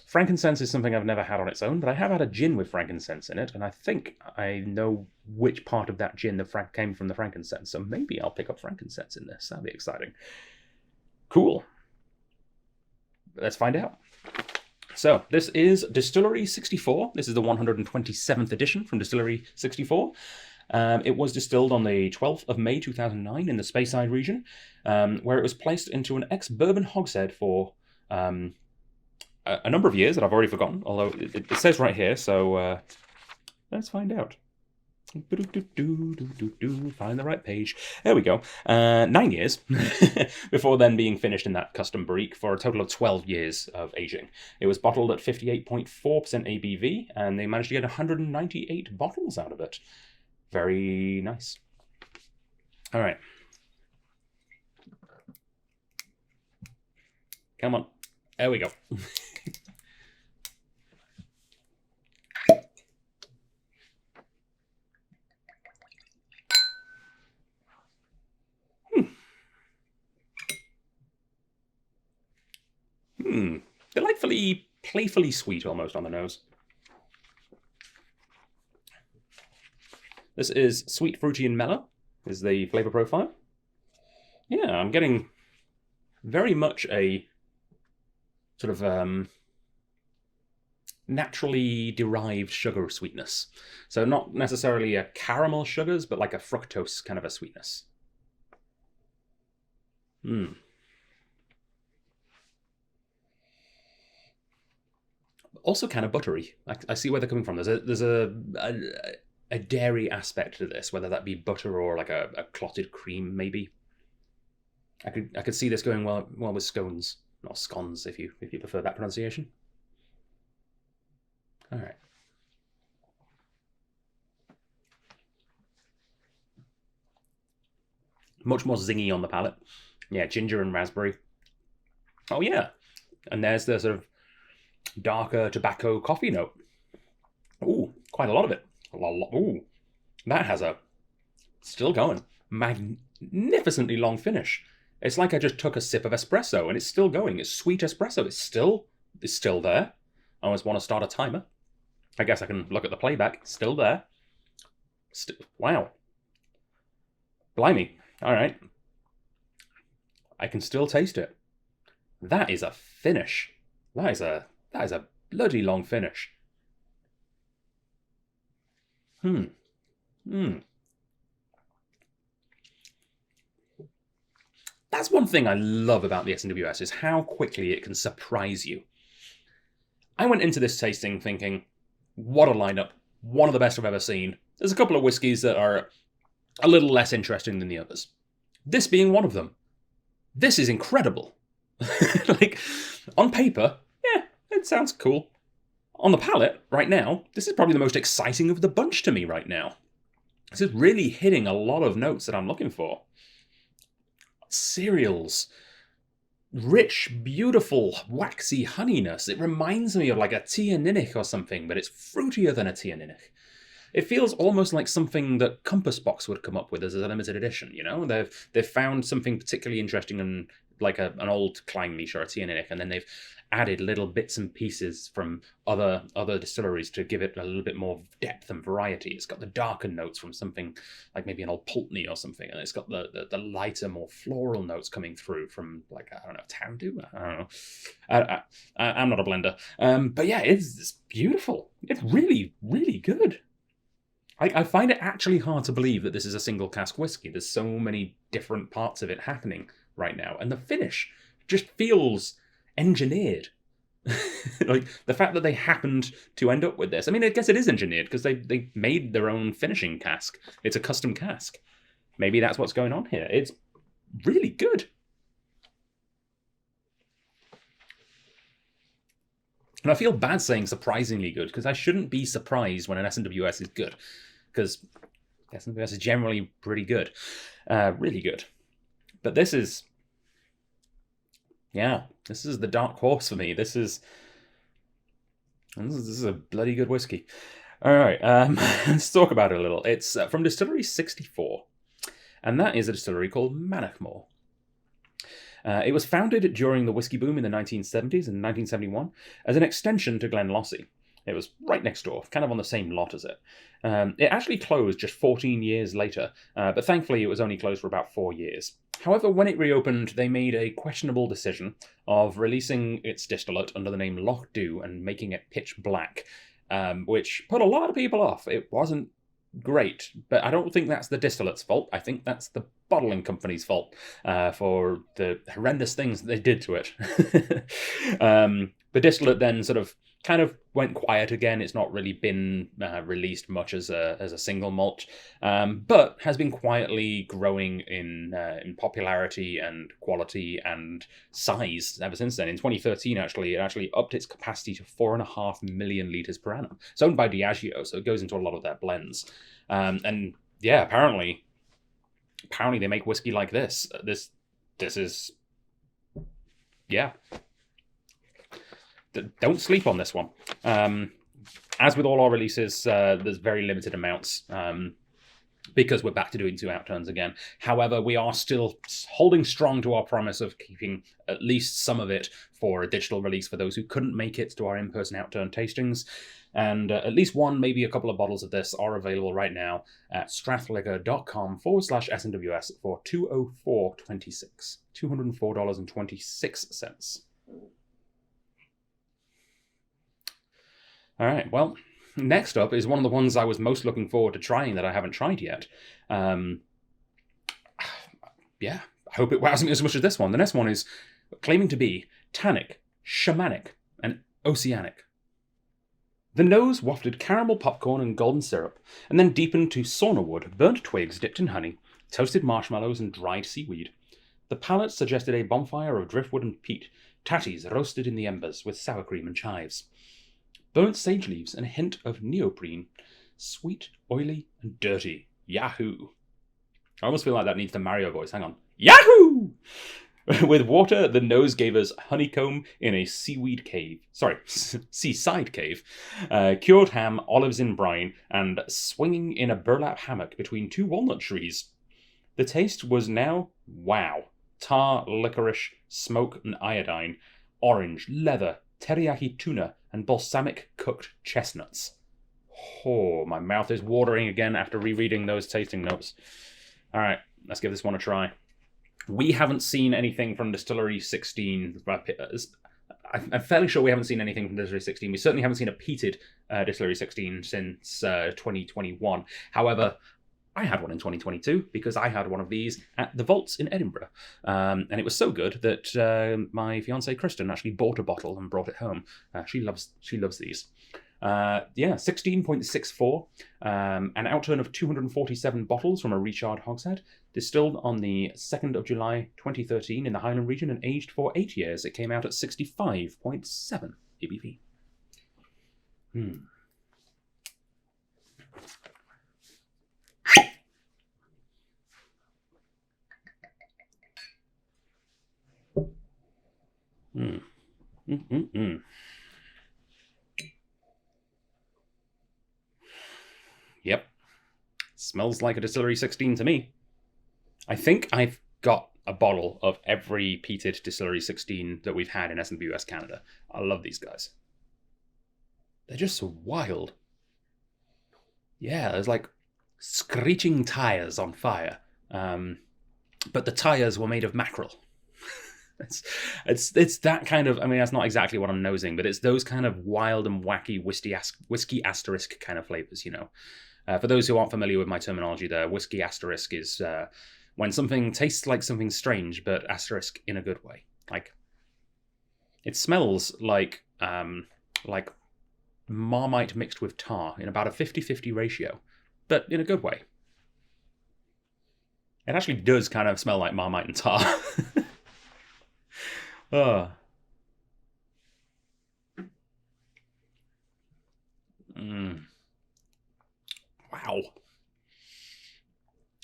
Frankincense is something I've never had on its own, but I have had a gin with frankincense in it, and I think I know which part of that gin that came from the frankincense, so maybe I'll pick up frankincense in this. That'd be exciting. Cool. Let's find out. So, this is Distillery 64. This is the 127th edition from Distillery 64. It was distilled on the 12th of May 2009 in the Speyside region, where it was placed into an ex-bourbon hogshead for a number of years that I've already forgotten, although it says right here, so let's find out. Find the right page. There we go. 9 years before then being finished in that custom barrique for a total of 12 years of aging. It was bottled at 58.4% ABV, and they managed to get 198 bottles out of it. Very nice. All right. Come on. There we go. Delightfully, playfully sweet almost on the nose. This is sweet, fruity, and mellow, is the flavor profile. Yeah, I'm getting very much a sort of naturally derived sugar sweetness. So not necessarily a caramel sugars, but like a fructose kind of a sweetness. Also kind of buttery. I see where they're coming from. There's a dairy aspect to this, whether that be butter or like a clotted cream, maybe. I could see this going well with scones, or scones, if you prefer that pronunciation. All right. Much more zingy on the palate. Yeah, ginger and raspberry. Oh yeah, and there's the sort of darker tobacco coffee note. Ooh, quite a lot of it. Ooh, that has a still going magnificently long finish. It's like I just took a sip of espresso and it's still going. It's sweet espresso. It's still there. I almost want to start a timer. I guess I can look at the playback. Still there. Wow. Blimey. All right. I can still taste it. That is a finish. That is a bloody long finish. That's one thing I love about the SMWS, is how quickly it can surprise you. I went into this tasting thinking, what a lineup, one of the best I've ever seen. There's a couple of whiskies that are a little less interesting than the others. This being one of them. This is incredible. Like, on paper, yeah, it sounds cool. On the palate, right now, this is probably the most exciting of the bunch to me right now. This is really hitting a lot of notes that I'm looking for. Cereals. Rich, beautiful, waxy honeyness. It reminds me of like a Tea Ninich or something, but it's fruitier than a Tea Ninich. It feels almost like something that Compass Box would come up with as a limited edition, you know? They've found something particularly interesting in like an old Kleinlich or a Tea Ninich, and then they've added little bits and pieces from other distilleries to give it a little bit more depth and variety. It's got the darker notes from something like maybe an old Pulteney or something, and it's got the lighter, more floral notes coming through from like, I don't know, Tandu? I don't know. I'm not a blender. But yeah, it's beautiful. It's really, really good. I find it actually hard to believe that this is a single cask whiskey. There's so many different parts of it happening right now, and the finish just feels engineered. Like the fact that they happened to end up with this. I mean, I guess it is engineered because they made their own finishing cask. It's a custom cask. Maybe that's what's going on here. It's really good. And I feel bad saying surprisingly good, because I shouldn't be surprised when an SMWS is good, because SMWS is generally pretty good. Really good. But this is... yeah, this is the dark horse for me. This is a bloody good whiskey. All right, let's talk about it a little. It's from Distillery 64, and that is a distillery called Manachmore. It was founded during the whiskey boom in the 1970s and 1971 as an extension to Glenlossie. It was right next door, kind of on the same lot as it. It actually closed just 14 years later, but thankfully it was only closed for about 4 years. However, when it reopened, they made a questionable decision of releasing its distillate under the name Loch Dew and making it pitch black, which put a lot of people off. It wasn't great, but I don't think that's the distillate's fault. I think that's the bottling company's fault for the horrendous things that they did to it. The distillate then sort of kind of went quiet again. It's not really been released much as a single malt, but has been quietly growing in popularity and quality and size ever since then. In 2013, actually, it actually upped its capacity to 4.5 million litres per annum. It's owned by Diageo, so it goes into a lot of their blends. And yeah, apparently they make whiskey like this. This is, yeah. Don't sleep on this one. As with all our releases, there's very limited amounts because we're back to doing 2 outturns again. However, we are still holding strong to our promise of keeping at least some of it for a digital release for those who couldn't make it to our in-person outturn tastings. And at least one, maybe a couple of bottles of this are available right now at strathliquor.com/SMWS for $204.26. $204.26. All right, well, next up is one of the ones I was most looking forward to trying that I haven't tried yet. Yeah, I hope it wows me as much as this one. The next one is claiming to be tannic, shamanic, and oceanic. The nose wafted caramel popcorn and golden syrup, and then deepened to sauna wood, burnt twigs dipped in honey, toasted marshmallows, and dried seaweed. The palate suggested a bonfire of driftwood and peat, tatties roasted in the embers with sour cream and chives. Burnt sage leaves and a hint of neoprene. Sweet, oily, and dirty. Yahoo! I almost feel like that needs the Mario voice. Hang on. Yahoo! With water, the nose gave us honeycomb in a seaside cave. Cured ham, olives in brine, and swinging in a burlap hammock between 2 walnut trees. The taste was now wow. Tar, licorice, smoke, and iodine. Orange, leather, teriyaki tuna, and balsamic cooked chestnuts. Oh, my mouth is watering again after rereading those tasting notes. All right, let's give this one a try. We haven't seen anything from Distillery 16. I'm fairly sure we haven't seen anything from Distillery 16. We certainly haven't seen a peated Distillery 16 since 2021. However, I had one in 2022 because I had one of these at the Vaults in Edinburgh. And it was so good that my fiancée Kristen actually bought a bottle and brought it home. She loves these. 16.64, an outturn of 247 bottles from a recharred hogshead, distilled on the 2nd of July 2013 in the Highland region and aged for 8 years. It came out at 65.7 ABV. Yep. Smells like a Distillery 16 to me. I think I've got a bottle of every peated Distillery 16 that we've had in SMWS Canada. I love these guys. They're just so wild. Yeah, there's like screeching tires on fire. But the tires were made of mackerel. It's that kind of, I mean, that's not exactly what I'm nosing, but it's those kind of wild and wacky whiskey asterisk kind of flavors, you know. For those who aren't familiar with my terminology there, whiskey asterisk is when something tastes like something strange, but asterisk in a good way. Like, it smells like Marmite mixed with tar in about a 50-50 ratio, but in a good way. It actually does kind of smell like Marmite and tar. Oh. Wow.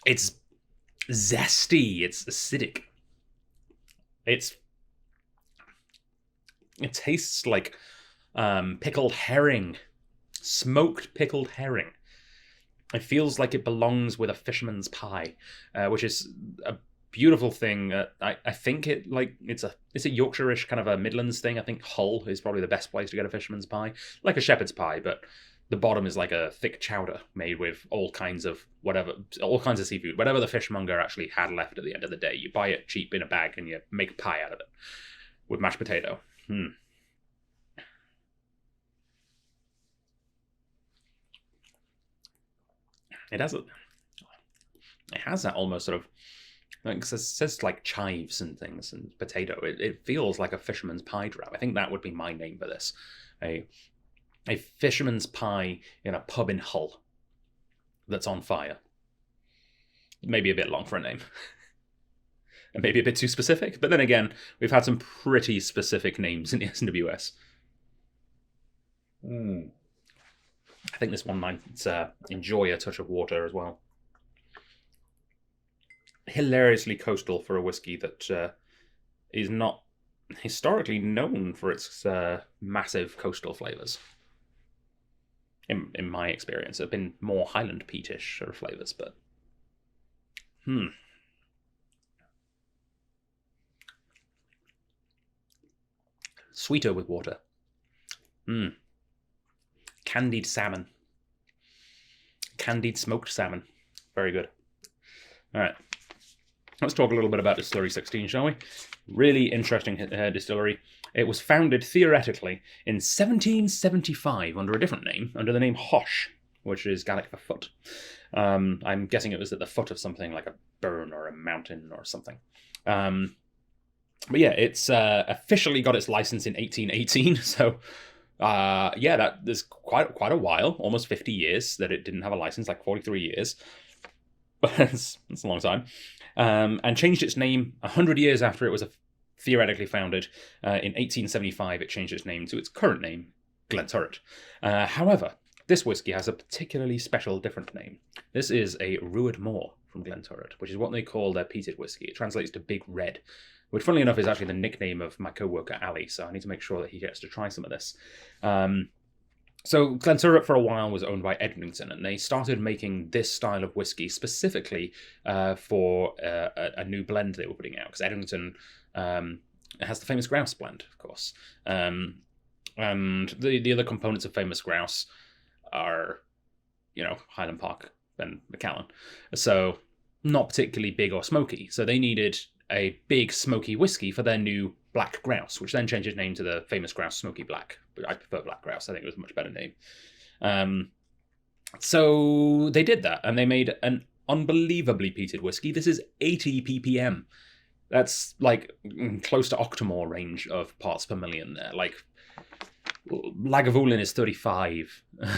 It's zesty. It's acidic. It tastes like pickled herring. Smoked pickled herring. It feels like it belongs with a fisherman's pie, which is a beautiful thing. I think it's a Yorkshire-ish kind of a Midlands thing. I think Hull is probably the best place to get a fisherman's pie, like a shepherd's pie, but the bottom is like a thick chowder made with all kinds of seafood, whatever the fishmonger actually had left at the end of the day. You buy it cheap in a bag and you make a pie out of it with mashed potato. It has that almost sort of, like, it says like chives and things and potato. It feels like a fisherman's pie drab. I think that would be my name for this. A fisherman's pie in a pub in Hull that's on fire. Maybe a bit long for a name. And maybe a bit too specific. But then again, we've had some pretty specific names in the SMWS. I think this one might enjoy a touch of water as well. Hilariously coastal for a whiskey that is not historically known for its massive coastal flavours. In my experience, have been more Highland peatish sort of flavours, but sweeter with water. Candied salmon. Candied smoked salmon. Very good. All right. Let's talk a little bit about Distillery 16, shall we? Really interesting distillery. It was founded, theoretically, in 1775 under a different name, under the name Hosh, which is Gaelic for foot. I'm guessing it was at the foot of something like a burn or a mountain or something. But yeah, it's officially got its license in 1818, so that there's quite a while, almost 50 years that it didn't have a license, like 43 years. But that's a long time. And changed its name 100 years after it was theoretically founded. In 1875, it changed its name to its current name, Glenturret. However, this whiskey has a particularly special, different name. This is a Ruad Mór from Glenturret, which is what they call their peated whiskey. It translates to Big Red, which, funnily enough, is actually the nickname of my co-worker, Ali, so I need to make sure that he gets to try some of this. So Glenturret for a while was owned by Edrington, and they started making this style of whiskey specifically for a new blend they were putting out, because Edrington has the famous grouse blend, of course. And the other components of famous grouse are, Highland Park and Macallan. So not particularly big or smoky. So they needed a big smoky whiskey for their new black grouse, which then changed its name to the famous grouse Smoky Black. But I prefer black grouse. I think it was a much better name. So they did that, and they made an unbelievably peated whiskey. This is 80 ppm. That's like close to Octomore range of parts per million there. Like, Lagavulin is 35. I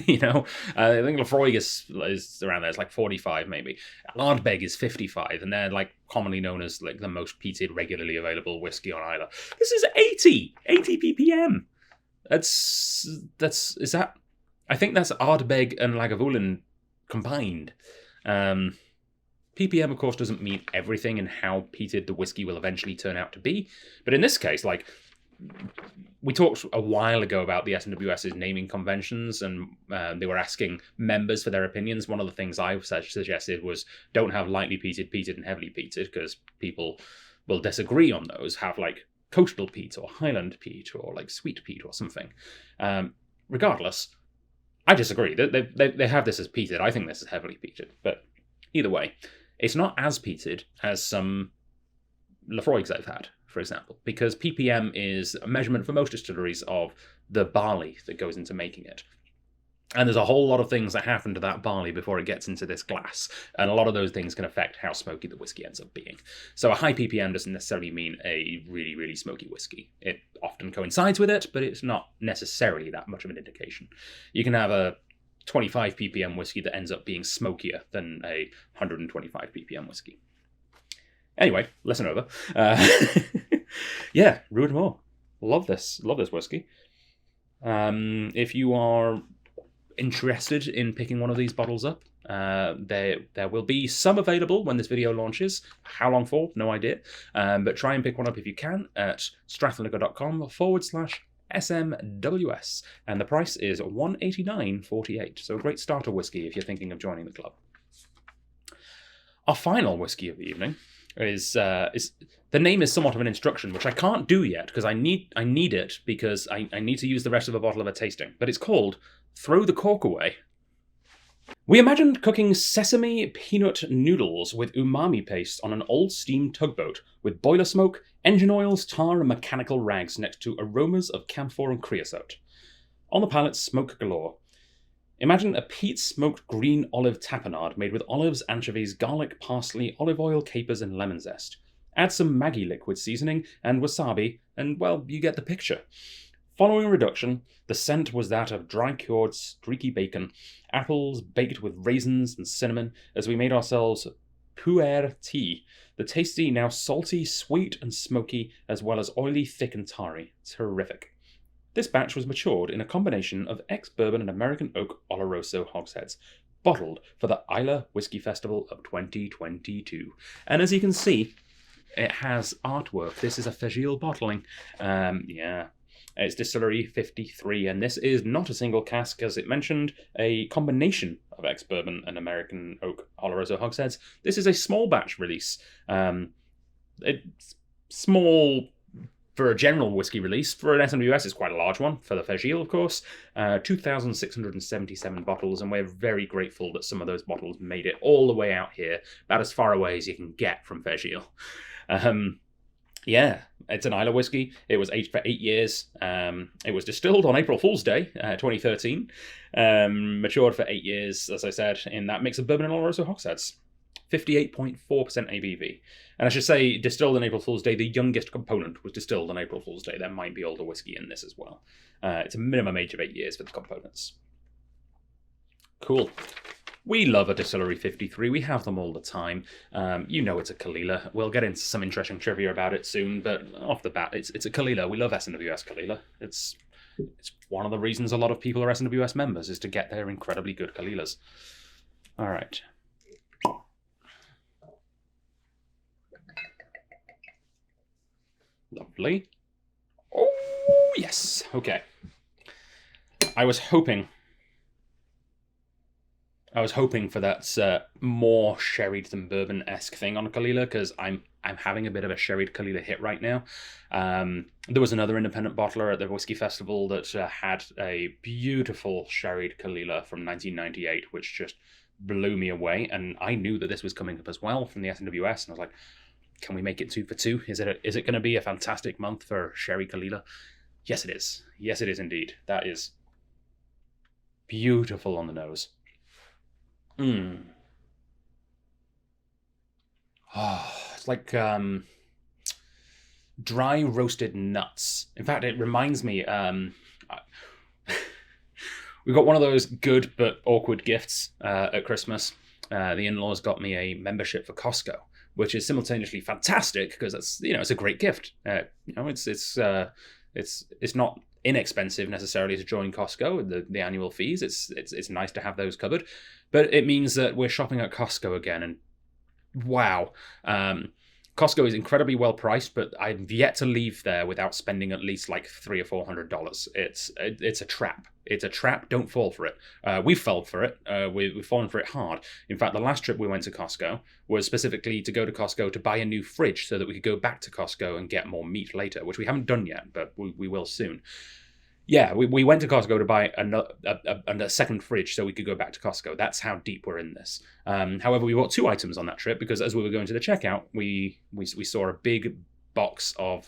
think Lafroig is around there. It's like 45 maybe. Ardbeg is 55, and they're like commonly known as like the most peated, regularly available whiskey on Islay. This is 80 ppm. I think that's Ardbeg and Lagavulin combined. ppm, of course, doesn't mean everything in how peated the whiskey will eventually turn out to be, but in this case, like, we talked a while ago about the SMWS's naming conventions, and they were asking members for their opinions. One of the things I suggested was don't have lightly peated, peated, and heavily peated, because people will disagree on those. Have like coastal peat or highland peat or like sweet peat or something. Regardless, I disagree. They have this as peated. I think this is heavily peated. But either way, it's not as peated as some Lafroigs I've had, for example, because ppm is a measurement for most distilleries of the barley that goes into making it. And there's a whole lot of things that happen to that barley before it gets into this glass, and a lot of those things can affect how smoky the whiskey ends up being. So a high ppm doesn't necessarily mean a really, really smoky whiskey. It often coincides with it, but it's not necessarily that much of an indication. You can have a 25 ppm whiskey that ends up being smokier than a 125 ppm whiskey. Anyway, lesson over. Yeah, Ruad Mór. Love this whiskey. If you are interested in picking one of these bottles up, there will be some available when this video launches. How long for? No idea. But try and pick one up if you can at strathlinliquor.com/SMWS. And the price is $189.48. So a great starter whiskey if you're thinking of joining the club. Our final whiskey of the evening is the name is somewhat of an instruction, which I can't do yet because I need it because I need to use the rest of a bottle of a tasting. But it's called Throw the Cork Away. We imagined cooking sesame peanut noodles with umami paste on an old steam tugboat with boiler smoke, engine oils, tar, and mechanical rags next to aromas of camphor and creosote. On the palate, smoke galore. Imagine a peat-smoked green olive tapenade made with olives, anchovies, garlic, parsley, olive oil, capers, and lemon zest. Add some Maggi liquid seasoning and wasabi, and well, you get the picture. Following reduction, the scent was that of dry-cured, streaky bacon, apples baked with raisins and cinnamon, as we made ourselves pu'er tea, the tasty, now salty, sweet, and smoky, as well as oily, thick, and tarry. Terrific. This batch was matured in a combination of ex-bourbon and American oak Oloroso hogsheads, bottled for the Isla Whiskey Festival of 2022. And as you can see, it has artwork. This is a Fagile bottling. Yeah. It's Distillery 53, and this is not a single cask, as it mentioned, a combination of ex-bourbon and American oak Oloroso hogsheads. This is a small batch release. It's small for a general whiskey release. For an SMWS, it's quite a large one, for the Fagile, of course. 2,677 bottles, and we're very grateful that some of those bottles made it all the way out here, about as far away as you can get from Fagile. Yeah, it's an Isla whiskey. It was aged for 8 years. It was distilled on April Fool's Day, 2013. Matured for 8 years, as I said, in that mix of bourbon and Oloroso hogsheads. 58.4% ABV. And I should say, distilled on April Fool's Day, the youngest component was distilled on April Fool's Day. There might be older whiskey in this as well. It's a minimum age of 8 years for the components. Cool. We love a Distillery 53. We have them all the time. You know it's a Caol Ila. We'll get into some interesting trivia about it soon, but off the bat, it's a Caol Ila. We love SMWS Caol Ila. It's one of the reasons a lot of people are SMWS members, is to get their incredibly good Caol Ilas. All right. Lovely. Oh, yes. Okay. I was hoping for that more sherried than bourbon-esque thing on a Caol Ila, because I'm having a bit of a sherried Caol Ila hit right now. There was another independent bottler at the Whiskey Festival that had a beautiful sherried Caol Ila from 1998, which just blew me away. And I knew that this was coming up as well from the SMWS, and I was like, can we make it 2 for 2? Is it going to be a fantastic month for sherry Caol Ila? Yes, it is. Yes, it is indeed. That is beautiful on the nose. Oh, it's like dry roasted nuts. In fact, it reminds me, we got one of those good but awkward gifts at Christmas. The in-laws got me a membership for Costco, which is simultaneously fantastic because that's, it's a great gift. It's not inexpensive necessarily to join Costco, the annual fees. It's nice to have those covered, but it means that we're shopping at Costco again, and wow, Costco is incredibly well priced, but I've yet to leave there without spending at least like $300 or $400. It's a trap. It's a trap. Don't fall for it. We've fallen for it. We've fallen for it hard. In fact, the last trip we went to Costco was specifically to go to Costco to buy a new fridge so that we could go back to Costco and get more meat later, which we haven't done yet, but we will soon. Yeah, we went to Costco to buy a second fridge so we could go back to Costco. That's how deep we're in this. However, we bought 2 items on that trip because as we were going to the checkout, we saw a big box of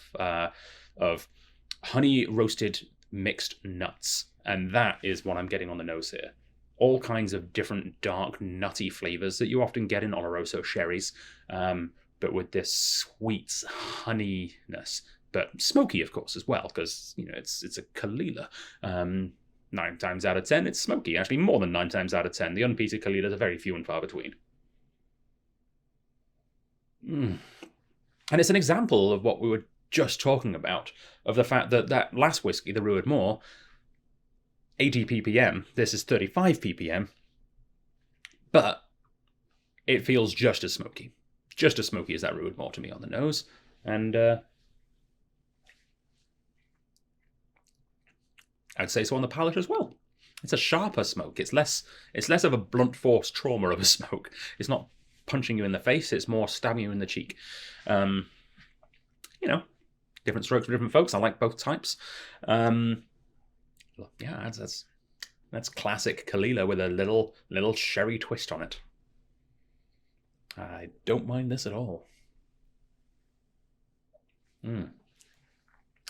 honey roasted mixed nuts, and that is what I'm getting on the nose here. All kinds of different dark nutty flavors that you often get in Oloroso sherries, but with this sweet honeyness. But smoky, of course, as well, because it's a Caol Ila. 9 times out of 10, it's smoky. Actually, more than 9 times out of 10, the unpeated Caol Ilas are very few and far between. And it's an example of what we were just talking about, of the fact that last whiskey, the Ruard Moor, 80 ppm. This is 35 ppm, but it feels just as smoky as that Ruard Moor to me on the nose, and I'd say so on the palate as well. It's a sharper smoke. It's less of a blunt force trauma of a smoke. It's not punching you in the face. It's more stabbing you in the cheek. Different strokes for different folks. I like both types. Yeah, that's classic Caol Ila with a little sherry twist on it. I don't mind this at all.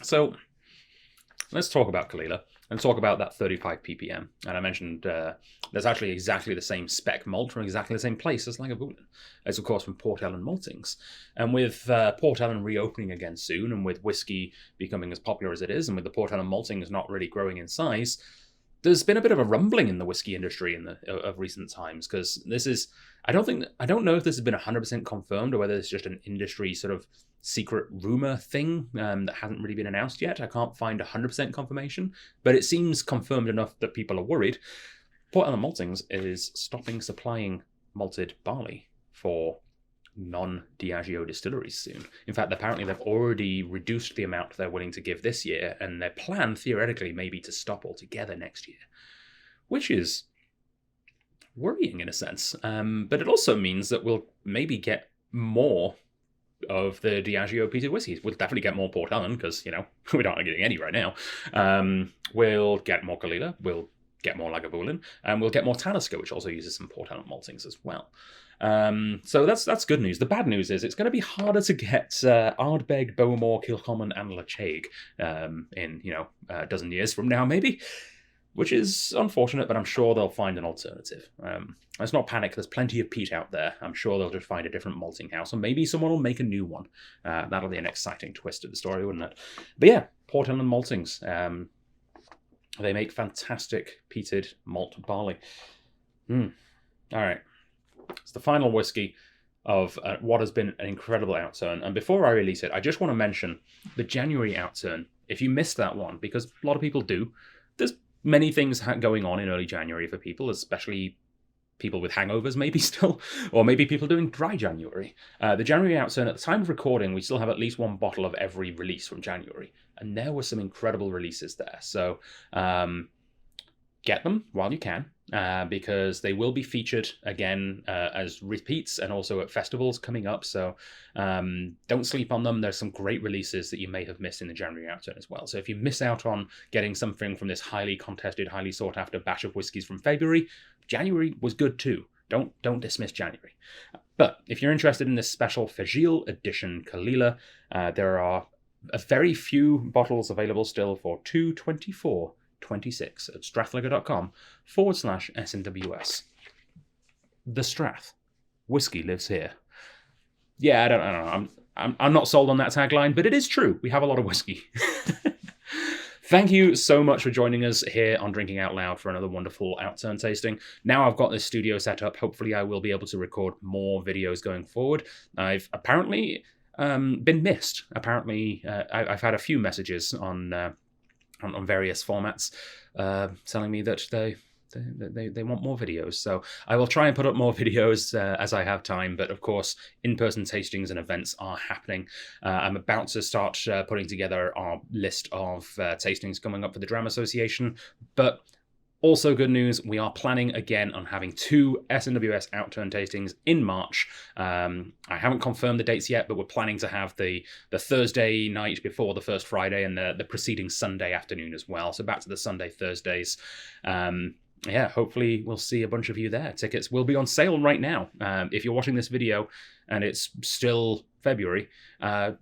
So let's talk about Kalila and talk about that 35 ppm. And I mentioned there's actually exactly the same spec malt from exactly the same place as Lagavulin. It's, of course, from Port Ellen Maltings. And with Port Ellen reopening again soon, and with whiskey becoming as popular as it is, and with the Port Ellen Maltings not really growing in size, there's been a bit of a rumbling in the whiskey industry of recent times, because this is, I don't know if this has been 100% confirmed or whether it's just an industry sort of secret rumor thing that hasn't really been announced yet. I can't find 100% confirmation, but it seems confirmed enough that people are worried. Port Ellen Maltings is stopping supplying malted barley for non-Diageo distilleries soon. In fact, apparently they've already reduced the amount they're willing to give this year, and their plan, theoretically, may be to stop altogether next year, which is worrying in a sense. But it also means that we'll maybe get more of the Diageo peated whiskies. We'll definitely get more Port Ellen, because, you know, we aren't getting any right now. We'll get more Kalila, we'll get more Lagavulin, and we'll get more Talisker, which also uses some Port Ellen maltings as well. So that's good news. The bad news is it's going to be harder to get Ardbeg, Bowmore, Kilcommon, and Lacheg in, you know, a dozen years from now, maybe, which is unfortunate, but I'm sure they'll find an alternative. Let's not panic. There's plenty of peat out there. I'm sure they'll just find a different malting house, or maybe someone will make a new one. That'll be an exciting twist of the story, wouldn't it? But yeah, Port Ellen maltings. They make fantastic peated malt barley. All right. It's the final whiskey of what has been an incredible outturn. And before I release it, I just want to mention the January outturn. If you missed that one, because a lot of people do, there's many things going on in early January for people, especially people with hangovers maybe still, or maybe people doing dry January. The January outturn, at the time of recording, we still have at least one bottle of every release from January. And there were some incredible releases there. So get them while you can, because they will be featured again as repeats and also at festivals coming up. So don't sleep on them. There's some great releases that you may have missed in the January outturn as well. So if you miss out on getting something from this highly contested, highly sought after batch of whiskies from February, January was good too. Don't dismiss January. But if you're interested in this special Fagile edition Kalila, there are a very few bottles available still for $224.26 at strathleger.com/SMWS. The Strath. Whiskey lives here. Yeah, I don't know. I'm not sold on that tagline, but it is true. We have a lot of whiskey. Thank you so much for joining us here on Drinking Out Loud for another wonderful outturn tasting. Now I've got this studio set up, hopefully I will be able to record more videos going forward. I've apparently been missed. Apparently, I've had a few messages on various formats telling me that they want more videos. So I will try and put up more videos as I have time. But of course, in-person tastings and events are happening. I'm about to start putting together our list of tastings coming up for the Dram Association. But also good news, we are planning again on having 2 SMWS Outturn tastings in March. I haven't confirmed the dates yet, but we're planning to have the Thursday night before the first Friday and the preceding Sunday afternoon as well. So back to the Sunday, Thursdays. Yeah, hopefully we'll see a bunch of you there. Tickets will be on sale right now. If you're watching this video and it's still February,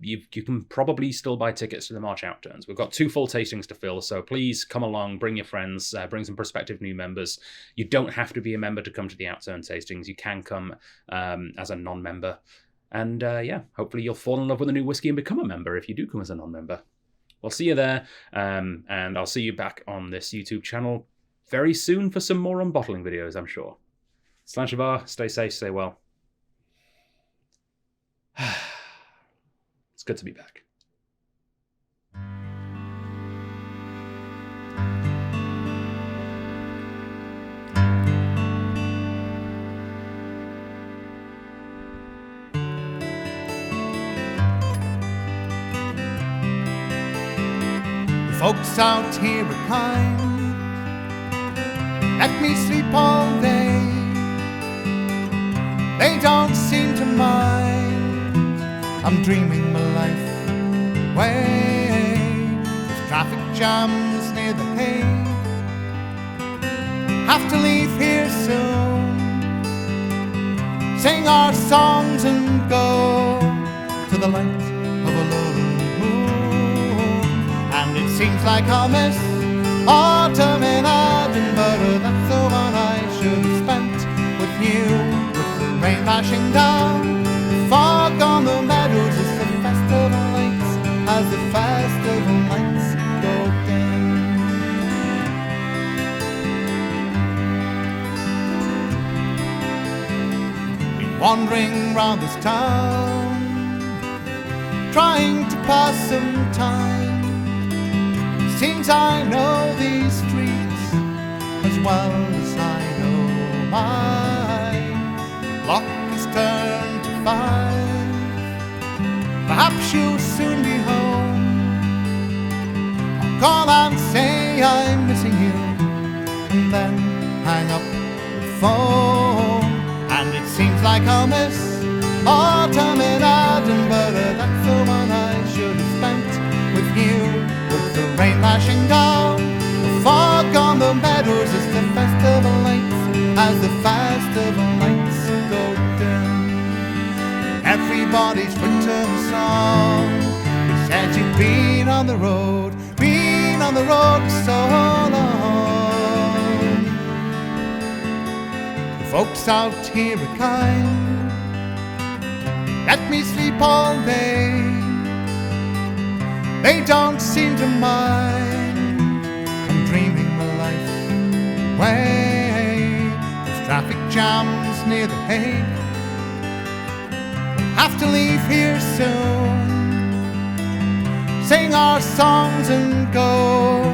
you can probably still buy tickets to the March Outturns. We've got 2 full tastings to fill, so please come along, bring your friends, bring some prospective new members. You don't have to be a member to come to the Outturn tastings. You can come as a non-member. And yeah, hopefully you'll fall in love with a new whiskey and become a member if you do come as a non-member. We'll see you there, and I'll see you back on this YouTube channel very soon for some more unbottling videos, I'm sure. Sláinte mhath, stay safe, stay well. It's good to be back. The folks out here are kind. Let me sleep all day. They don't seem to mind. I'm dreaming my life away. There's traffic jams near the hay. Have to leave here soon. Sing our songs and go to the light of a lone moon. And it's seems like I'll miss autumn in Edinburgh. That's the one I should have spent with you, with the rain lashing down, the fog on the meadows as the festival lights, as the festival lights go dim. Been wandering round this town, trying to pass some time. Seems I know these streets as well as I know mine. Clock is turned to 5. Perhaps you'll soon be home. I'll call and say I'm missing you, and then hang up the phone. And it seems like I'll miss autumn in Edinburgh. That's the one I should have spent with you, with the rain lashing down, the fog on the meadows as the festival lights, as the festival lights go dim. Everybody's written a song. They said you've been on the road so long. The folks out here are kind, let me sleep all day. They don't seem to mind. I'm dreaming my life away. There's traffic jams near The Hague. We'll have to leave here soon, sing our songs and go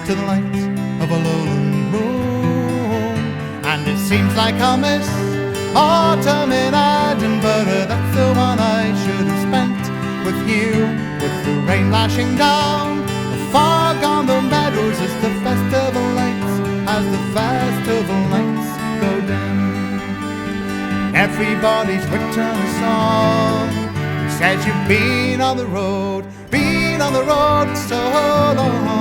to the light of a lowland moon. And it seems like I'll miss autumn in Edinburgh. That's the one I should have spent with you, with the rain lashing down, the fog on the meadows as the festival lights, as the festival lights go dim. Everybody's written a song. Who said you've been on the road so long.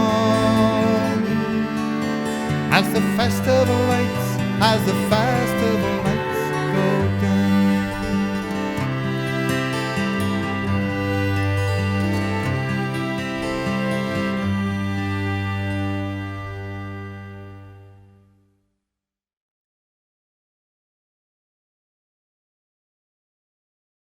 As the festival lights, as the festival